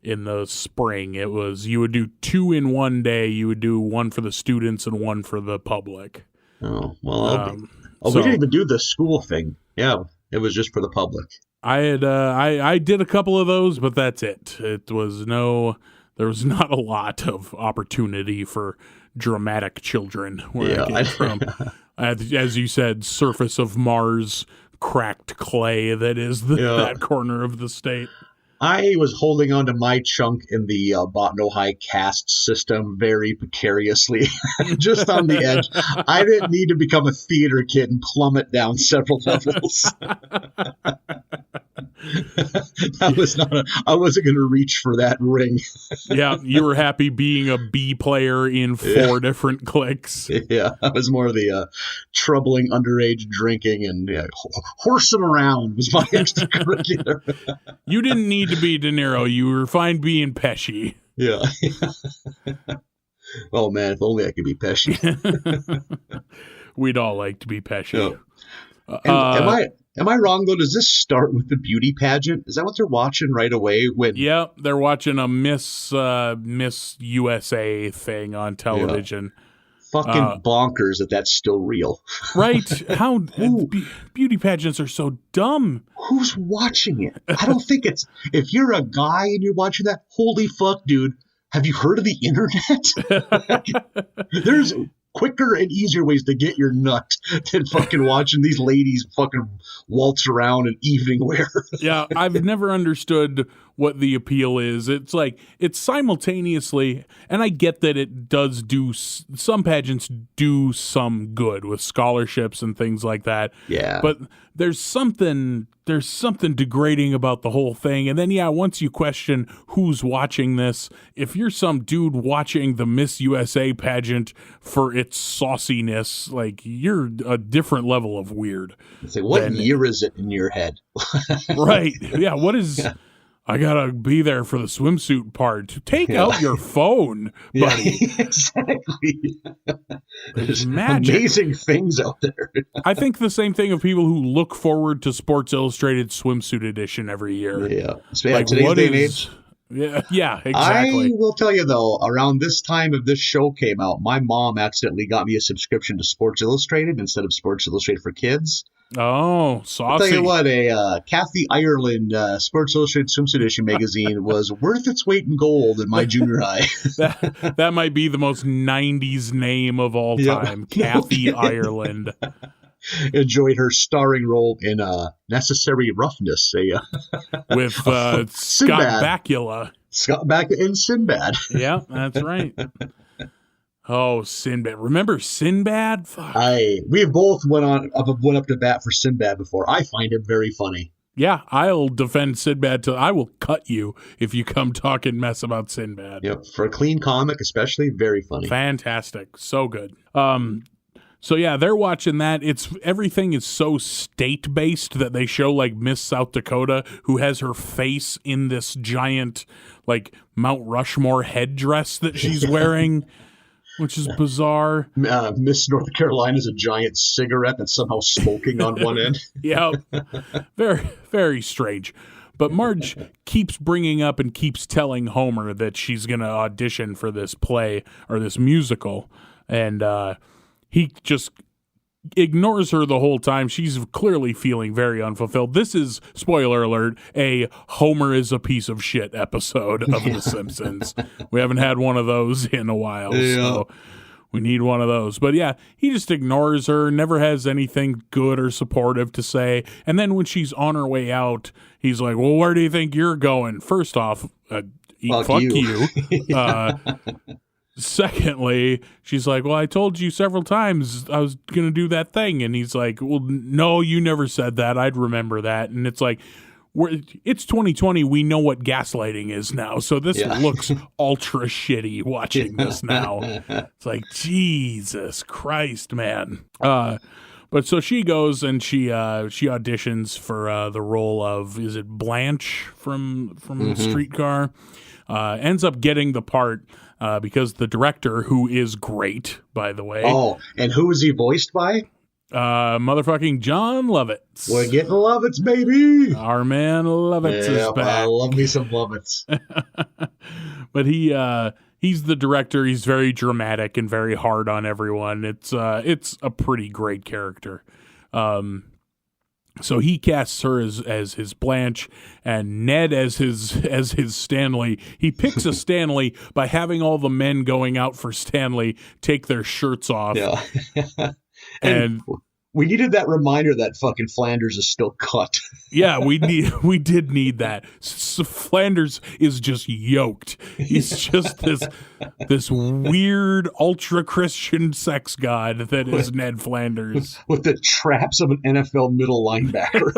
in the spring. It was, you would do 2 in one day. You would do one for the students and one for the public. Oh, well, we didn't even do the school thing. Yeah, it was just for the public. I did a couple of those, but that's it. There was not a lot of opportunity for dramatic children where I came from. As you said, surface of Mars, cracked clay that is that corner of the state. I was holding on to my chunk in the Botno High caste system very precariously, just on the edge. I didn't need to become a theater kid and plummet down several levels. I wasn't going to reach for that ring. Yeah, you were happy being a B player in 4 different cliques. Yeah, I was more of the troubling underage drinking and horsing around was my extracurricular. You didn't need to be De Niro. You were fine being Pesci. Yeah. Oh, man, if only I could be Pesci. We'd all like to be Pesci. Yeah. Am I wrong, though? Does this start with the beauty pageant? Is that what they're watching right away? Yeah, they're watching a Miss USA thing on television. Yeah. Fucking bonkers that's still real. Right? How beauty pageants are so dumb. Who's watching it? I don't think it's... If you're a guy and you're watching that, holy fuck, dude. Have you heard of the internet? There's quicker and easier ways to get your nut than fucking watching these ladies fucking waltz around in evening wear. Yeah, I've never understood what the appeal is. It's like, it's simultaneously, and I get that it does do, some pageants do some good with scholarships and things like that. Yeah. But there's something degrading about the whole thing. And then, once you question who's watching this, if you're some dude watching the Miss USA pageant for its sauciness, like, you're a different level of weird. Say, what year is it in your head? Right. Yeah. What is... Yeah. I gotta be there for the swimsuit part. Take out your phone, buddy. Yeah, exactly. There's magic. Amazing things out there. I think the same thing of people who look forward to Sports Illustrated swimsuit edition every year. Yeah. Like, what is... Yeah, exactly. I will tell you, though, around this time of this show came out, my mom accidentally got me a subscription to Sports Illustrated instead of Sports Illustrated for Kids. Oh, saucy. I'll tell you what, a Kathy Ireland Sports Illustrated swimsuit issue magazine was worth its weight in gold in my junior high. that might be the most 90s name of all time, Kathy Ireland. Enjoyed her starring role in Necessary Roughness with Scott Bakula. Scott Bakula and Sinbad. Yeah, that's right. Oh, Sinbad. Remember Sinbad? Fuck. We both went up to bat for Sinbad before. I find him very funny. Yeah, I'll defend Sinbad till I will cut you if you come talking mess about Sinbad. Yep, for a clean comic, especially, very funny. Fantastic, so good. So yeah, they're watching that. Everything is so state based that they show like Miss South Dakota, who has her face in this giant like Mount Rushmore headdress that she's wearing. Which is bizarre. Miss North Carolina's a giant cigarette that's somehow smoking on one end. Yeah, very, very strange. But Marge keeps bringing up and keeps telling Homer that she's going to audition for this play or this musical. And he just ignores her the whole time. She's clearly feeling very unfulfilled. This is, spoiler alert, a Homer is a piece of shit episode of The Simpsons. We haven't had one of those in a while, so we need one of those. But yeah, he just ignores her, never has anything good or supportive to say. And then when she's on her way out, he's like, well, where do you think you're going? First off, fuck you. Secondly, she's like, well, I told you several times I was going to do that thing. And he's like, well, no, you never said that. I'd remember that. And it's like, it's 2020. We know what gaslighting is now. So this looks ultra shitty watching this now. It's like, Jesus Christ, man. But so she goes and she auditions for the role of, is it Blanche from Streetcar? Ends up getting the part. Because the director, who is great, by the way. Oh, and who is he voiced by? Motherfucking John Lovitz. We're getting Lovitz, baby. Our man Lovitz is back. I love me some Lovitz. But he's the director. He's very dramatic and very hard on everyone. It's a pretty great character. So he casts her as his Blanche and Ned as his Stanley. He picks a Stanley by having all the men going out for Stanley take their shirts off. Yeah. and we needed that reminder that fucking Flanders is still cut. Yeah, we did need that. So Flanders is just yoked. He's just this weird ultra Christian sex god that is Ned Flanders with the traps of an NFL middle linebacker.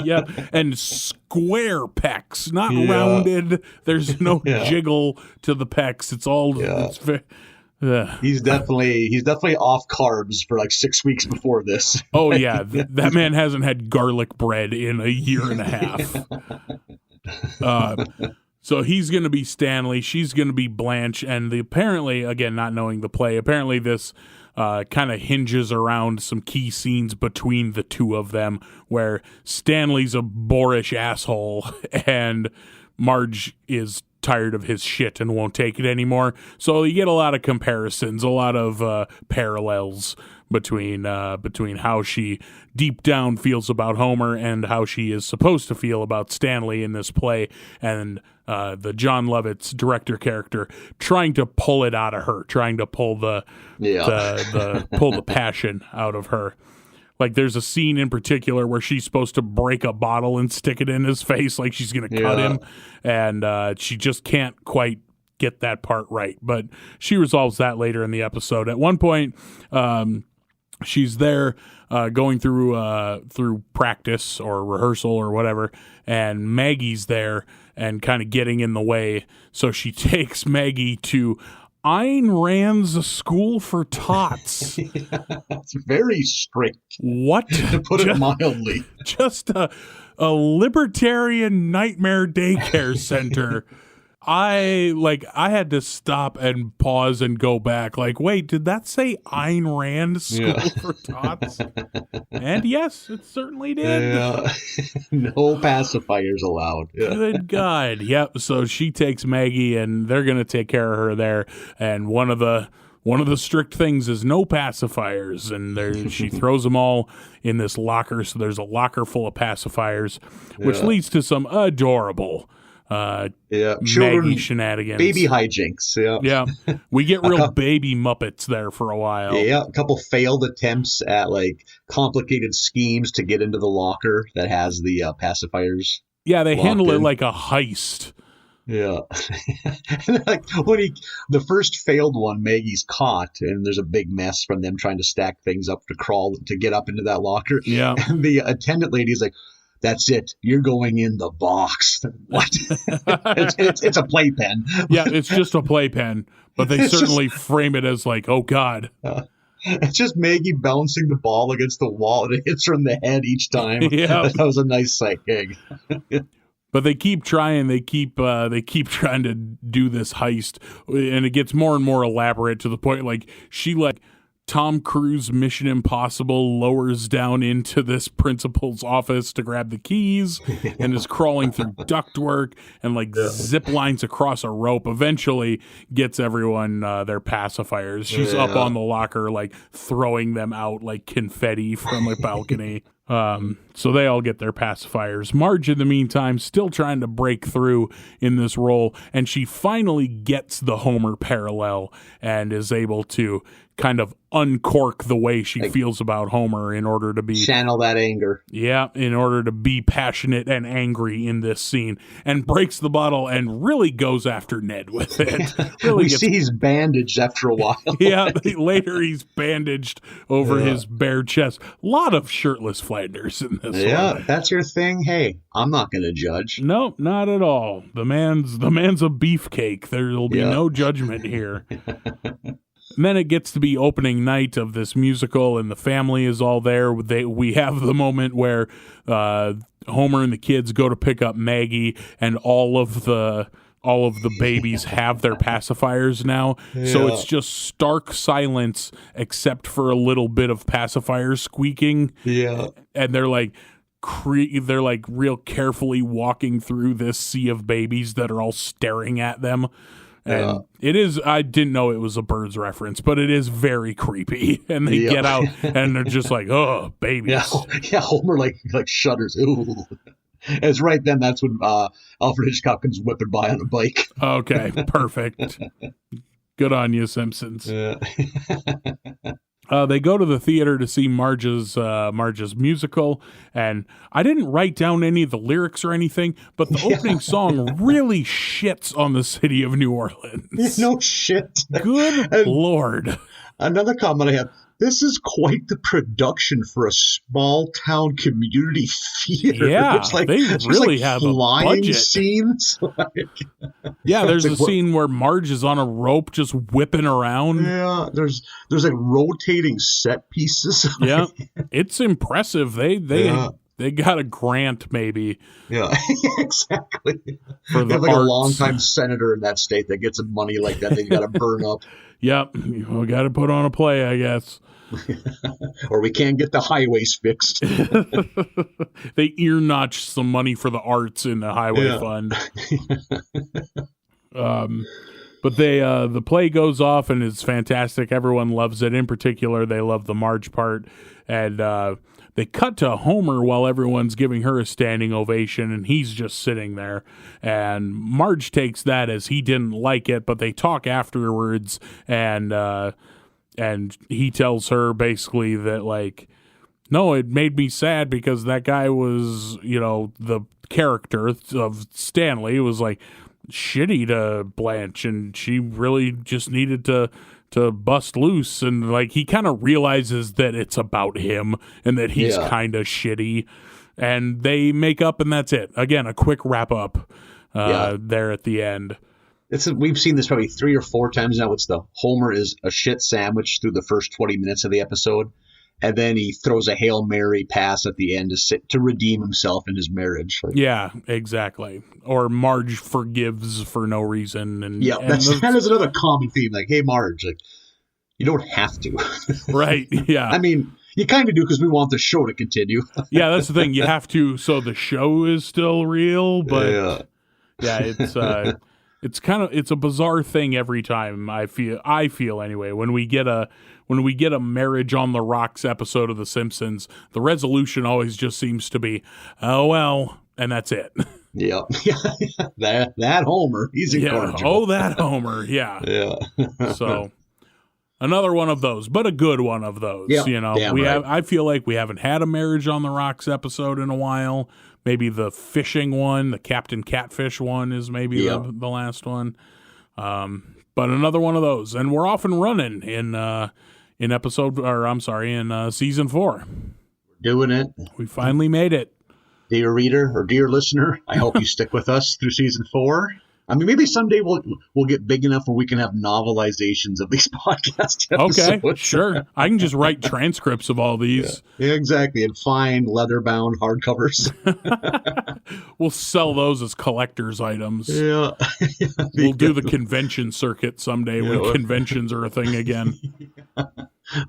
Yeah, and square pecs, not rounded. There's no jiggle to the pecs. It's all He's definitely off carbs for like 6 weeks before this. Oh yeah, that man hasn't had garlic bread in a year and a half. So he's going to be Stanley, she's going to be Blanche, and apparently, again, not knowing the play, apparently this kind of hinges around some key scenes between the two of them, where Stanley's a boorish asshole and Marge is tired of his shit and won't take it anymore. So you get a lot of comparisons, a lot of parallels between how she deep down feels about Homer and how she is supposed to feel about Stanley in this play, and the John Lovitz director character trying to pull it out of her, trying to pull the passion out of her. Like, there's a scene in particular where she's supposed to break a bottle and stick it in his face like she's going to cut him, and she just can't quite get that part right. But she resolves that later in the episode. At one point, she's there going through practice or rehearsal or whatever, and Maggie's there and kind of getting in the way. So she takes Maggie to Ayn Rand's School for Tots. It's very strict. What? To put it mildly. Just a libertarian nightmare daycare center. I had to stop and pause and go back. Like, wait, did that say Ayn Rand School for Tots? And yes, it certainly did. No pacifiers allowed. Yeah. Good God. Yep. So she takes Maggie and they're going to take care of her there. And one of the strict things is no pacifiers. And she throws them all in this locker. So there's a locker full of pacifiers, which leads to some adorable children, Maggie shenanigans, baby hijinks. Yeah, we get real baby Muppets there for a while. Yeah, a couple failed attempts at like complicated schemes to get into the locker that has the pacifiers. Yeah, they handle it like a heist. Yeah, like when the first failed one, Maggie's caught, and there's a big mess from them trying to stack things up to get up into that locker. Yeah, and the attendant lady's like, That's it. You're going in the box. What? it's a playpen. Yeah, it's just a playpen, but they It's certainly frame it as like, oh God. It's just Maggie bouncing the ball against the wall, and it hits her in the head each time. Yeah. That was a nice sight gig. But they keep trying. They keep trying to do this heist, and it gets more and more elaborate to the point like she like Tom Cruise Mission Impossible lowers down into this principal's office to grab the keys and is crawling through ductwork and like zip lines across a rope. Eventually gets everyone their pacifiers. She's up on the locker like throwing them out like confetti from a balcony. So they all get their pacifiers. Marge, in the meantime, still trying to break through in this role, and she finally gets the Homer parallel and is able to kind of uncork the way she feels about Homer in order to be... Channel that anger. Yeah, in order to be passionate and angry in this scene, and breaks the bottle and really goes after Ned with it. Really we see he's bandaged after a while. Yeah, later he's bandaged over his bare chest. A lot of shirtless Flanders in this one. Yeah, that's your thing. Hey, I'm not going to judge. No, not at all. The man's a beefcake. There'll be no judgment here. And then it gets to be opening night of this musical, and the family is all there. We have the moment where Homer and the kids go to pick up Maggie, and all of the babies have their pacifiers now. Yeah. So it's just stark silence except for a little bit of pacifier squeaking. Yeah. And they're like real carefully walking through this sea of babies that are all staring at them. And it is, I didn't know it was a Birds reference, but it is very creepy. And they get out and they're just like, oh, babies. Yeah, Homer like shudders. Ooh. And it's right then that's when Alfred Hitchcock comes whipping by on a bike. Okay, perfect. Good on you, Simpsons. Yeah. They go to the theater to see Marge's musical, and I didn't write down any of the lyrics or anything, but the opening song really shits on the city of New Orleans. No shit. Good Lord. Another comment I have. This is quite the production for a small town community theater. Yeah, they really have a budget. Scenes. Yeah, there's a scene where Marge is on a rope just whipping around. Yeah, there's like rotating set pieces. Yeah, it's impressive. They got a grant, maybe. Yeah, exactly. For they have like a longtime senator in that state that gets some money like that. They got to burn up. Yep, we got to put on a play, I guess. Or we can't get the highways fixed. They ear notch some money for the arts in the highway fund. But the play goes off and it's fantastic. Everyone loves it. In particular, they love the Marge part. And they cut to Homer while everyone's giving her a standing ovation, and he's just sitting there. And Marge takes that as he didn't like it, but they talk afterwards, and he tells her basically that, like, no, it made me sad because that guy was, the character of Stanley was, like, shitty to Blanche, and she really just needed to bust loose, and like he kind of realizes that it's about him and that he's kind of shitty, and they make up, and that's it. Again, a quick wrap up there at the end. We've seen this probably 3 or 4 times now. It's the Homer is a shit sandwich through the first 20 minutes of the episode, and then he throws a Hail Mary pass at the end to redeem himself in his marriage. Yeah, exactly. Or Marge forgives for no reason. And that is another common theme. Like, hey, Marge, like, you don't have to. Right, yeah. I mean, you kind of do because we want the show to continue. Yeah, that's the thing. You have to, so the show is still real, but it's a bizarre thing every time. I feel anyway, when we get a Marriage on the Rocks episode of The Simpsons, the resolution always just seems to be, oh, well, and that's it. Yeah. That Homer, he's incorrigible. Oh, that Homer, yeah. Yeah. So, another one of those, but a good one of those. Yeah, I feel like we haven't had a Marriage on the Rocks episode in a while. Maybe the fishing one, the Captain Catfish one is maybe the last one. But another one of those. And we're off and running in season 4. Doing it. We finally made it. dear reader or dear listener, I hope you stick with us through season 4. I mean, maybe someday we'll get big enough where we can have novelizations of these podcast episodes. Okay, sure. I can just write transcripts of all these. Yeah, exactly. And fine leather-bound hardcovers. We'll sell those as collector's items. Yeah. We'll do the convention circuit someday when conventions are a thing again.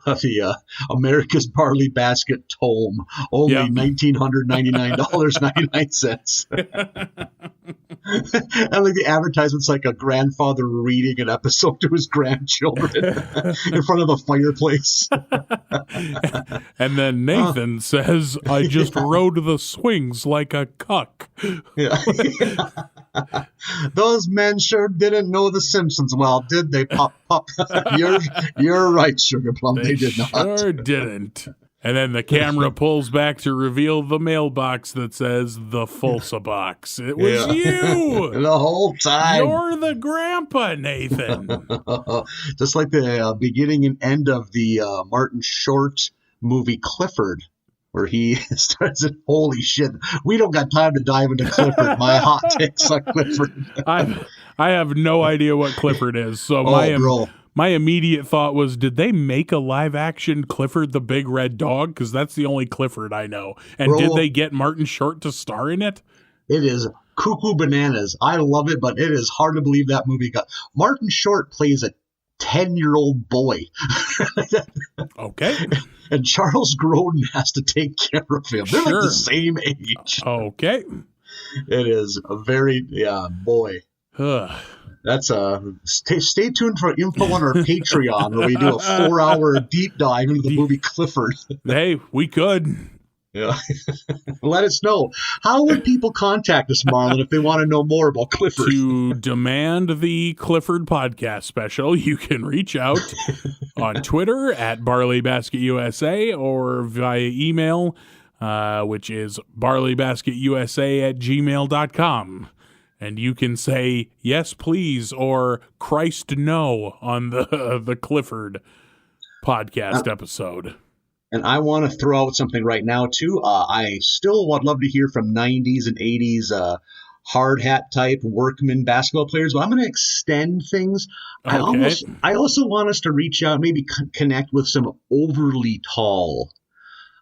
The America's Barley Basket Tome, only $1,999.99. And like the advertisement's like a grandfather reading an episode to his grandchildren in front of a fireplace. And then Nathan says, I just rode the swings like a cuck. Yeah. Those men sure didn't know The Simpsons well, did they, Pop? You're right, Sugar Plum. They did not. Sure didn't. And then the camera pulls back to reveal the mailbox that says the Fulsa box. It was you the whole time. You're the grandpa, Nathan. Just like the beginning and end of the Martin Short movie Clifford, where he starts it. Holy shit, we don't got time to dive into Clifford. My hot takes on Clifford. I have no idea what Clifford is, so my immediate thought was, did they make a live-action Clifford the Big Red Dog? Because that's the only Clifford I know. And did they get Martin Short to star in it? It is cuckoo bananas. I love it, but it is hard to believe that movie got... Martin Short plays a 10-year-old boy. Okay. And Charles Grodin has to take care of him. They're like the same age. Okay. It is a very... Yeah, boy. That's stay tuned for info on our Patreon where we do a 4-hour deep dive into the movie Clifford. Hey, we could. Yeah. Let us know. How would people contact us, Marlin, if they want to know more about Clifford? To demand the Clifford podcast special, you can reach out on Twitter at BarleyBasketUSA or via email, which is barleybasketUSA@gmail.com. And you can say, yes, please, or Christ, no, on the Clifford podcast episode. And I want to throw out something right now, too. I still would love to hear from 90s and 80s hard hat type workman basketball players, but I'm going to extend things. Okay. I also want us to reach out, maybe connect with some overly tall.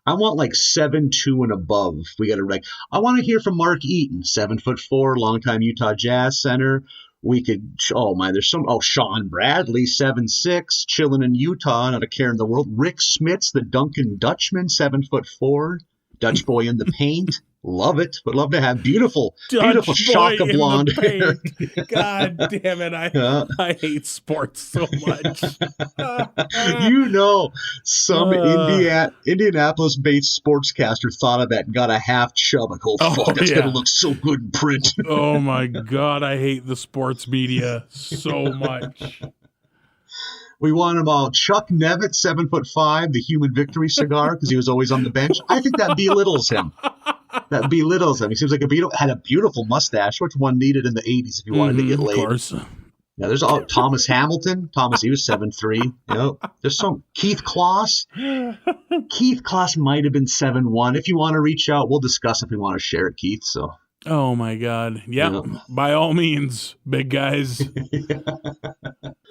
I want like 7'2" and above. We got to I want to hear from Mark Eaton, 7'4", longtime Utah Jazz center. We could Sean Bradley, 7'6", chilling in Utah, not a care in the world. Rick Smits, the Duncan Dutchman, 7'4", Dutch boy in the paint. Love it. Would love to have beautiful shock of blonde hair. God damn it. I hate sports so much. Some Indianapolis-based sportscaster thought of that and got a half chub. Like, that's going to look so good in print. Oh, my God. I hate the sports media so much. We want about Chuck Nevitt, 7'5", the human victory cigar, because he was always on the bench. I think that belittles him. He seems like had a beautiful mustache, which one needed in the 80s if you wanted to get laid. Of course. Yeah, there's Thomas Hamilton. He was 7'3". There's some Keith Kloss. Keith Kloss might have been 7'1". If you want to reach out, we'll discuss if we want to share it, Keith. So. Oh my God. Yep. By all means, big guys.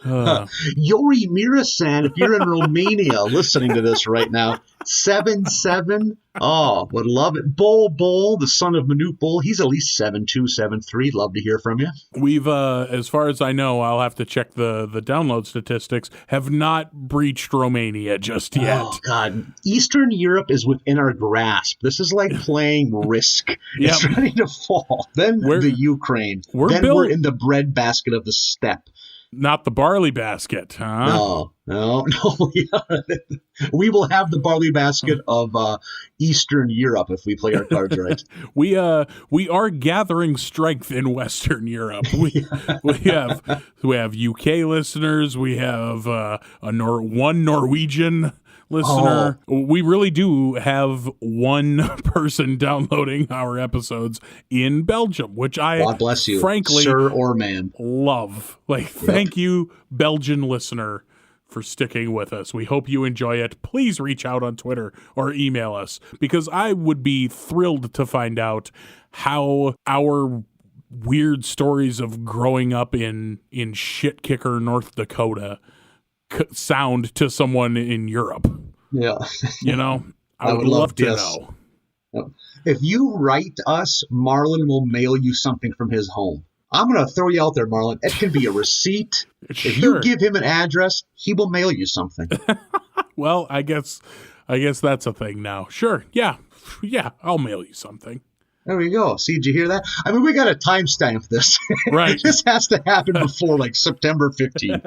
Yori Mirasan, if you're in Romania listening to this right now, 7'7". Oh, would love it. Bol, the son of Manute Bol, he's at least 7'2", 7'3". Love to hear from you. We've, as far as I know, I'll have to check the download statistics, have not breached Romania just yet. Oh, God. Eastern Europe is within our grasp. This is like playing Risk. It's ready to fall. Then the Ukraine. We're in the breadbasket of the steppe. Not the barley basket, huh? No. We will have the barley basket of Eastern Europe if we play our cards right. We are gathering strength in Western Europe. We have UK listeners. We have one Norwegian listener. We really do have one person downloading our episodes in Belgium, which I, God bless you, frankly, sir or man, love. Thank you, Belgian listener, for sticking with us. We hope you enjoy it. Please reach out on Twitter or email us, because I would be thrilled to find out how our weird stories of growing up in shit kicker North Dakota sound to someone in Europe. Yeah. I would love to know. If you write us, Marlin will mail you something from his home. I'm going to throw you out there, Marlin. It can be a receipt. Sure. If you give him an address, he will mail you something. Well, I guess that's a thing now. Sure. Yeah, I'll mail you something. There we go. See, did you hear that? I mean, we got to timestamp this. Right. This has to happen before like September 15th.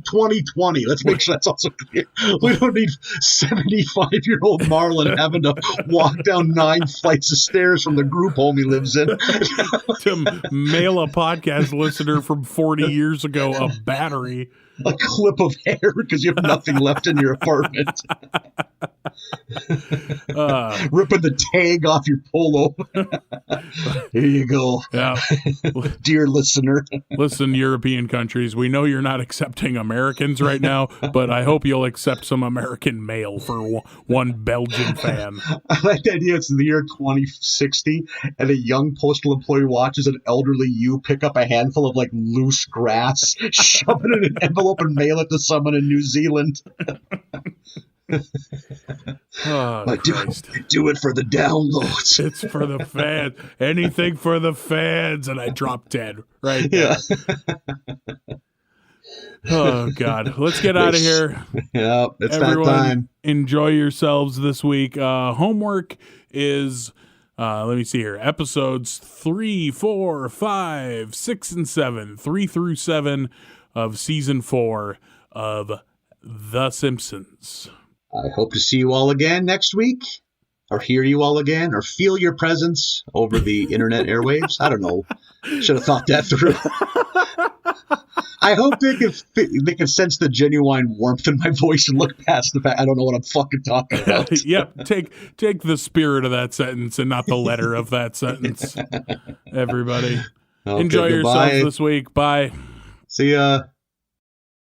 2020. Let's make sure that's also clear. We don't need 75-year-old Marlin having to walk down 9 flights of stairs from the group home he lives in. To mail a podcast listener from 40 years ago a battery. A clip of hair because you have nothing left in your apartment. Ripping the tag off your polo. Here you go. Yeah. Dear listener. Listen, European countries, we know you're not accepting Americans right now, but I hope you'll accept some American mail for one Belgian fan. I like the idea it's the year 2060 and a young postal employee watches an elderly you pick up a handful of like loose grass, shove it in an envelope and mail it to someone in New Zealand. Oh, do it for the downloads. It's for the fans. Anything for the fans. And I drop dead right there. Yeah. Oh, God. Let's get out of here. Yeah, it's Everyone, that time. Enjoy yourselves this week. Homework is, let me see here, episodes 3, 4, 5, 6, and 7, 3 through 7 of season 4 of The Simpsons. I hope to see you all again next week, or hear you all again, or feel your presence over the internet airwaves. I don't know. Should have thought that through. I hope they can sense the genuine warmth in my voice and look past the fact I don't know what I'm fucking talking about. Yep. Take the spirit of that sentence and not the letter of that sentence. Everybody. Okay, enjoy goodbye. yourselves this week. Bye. See ya.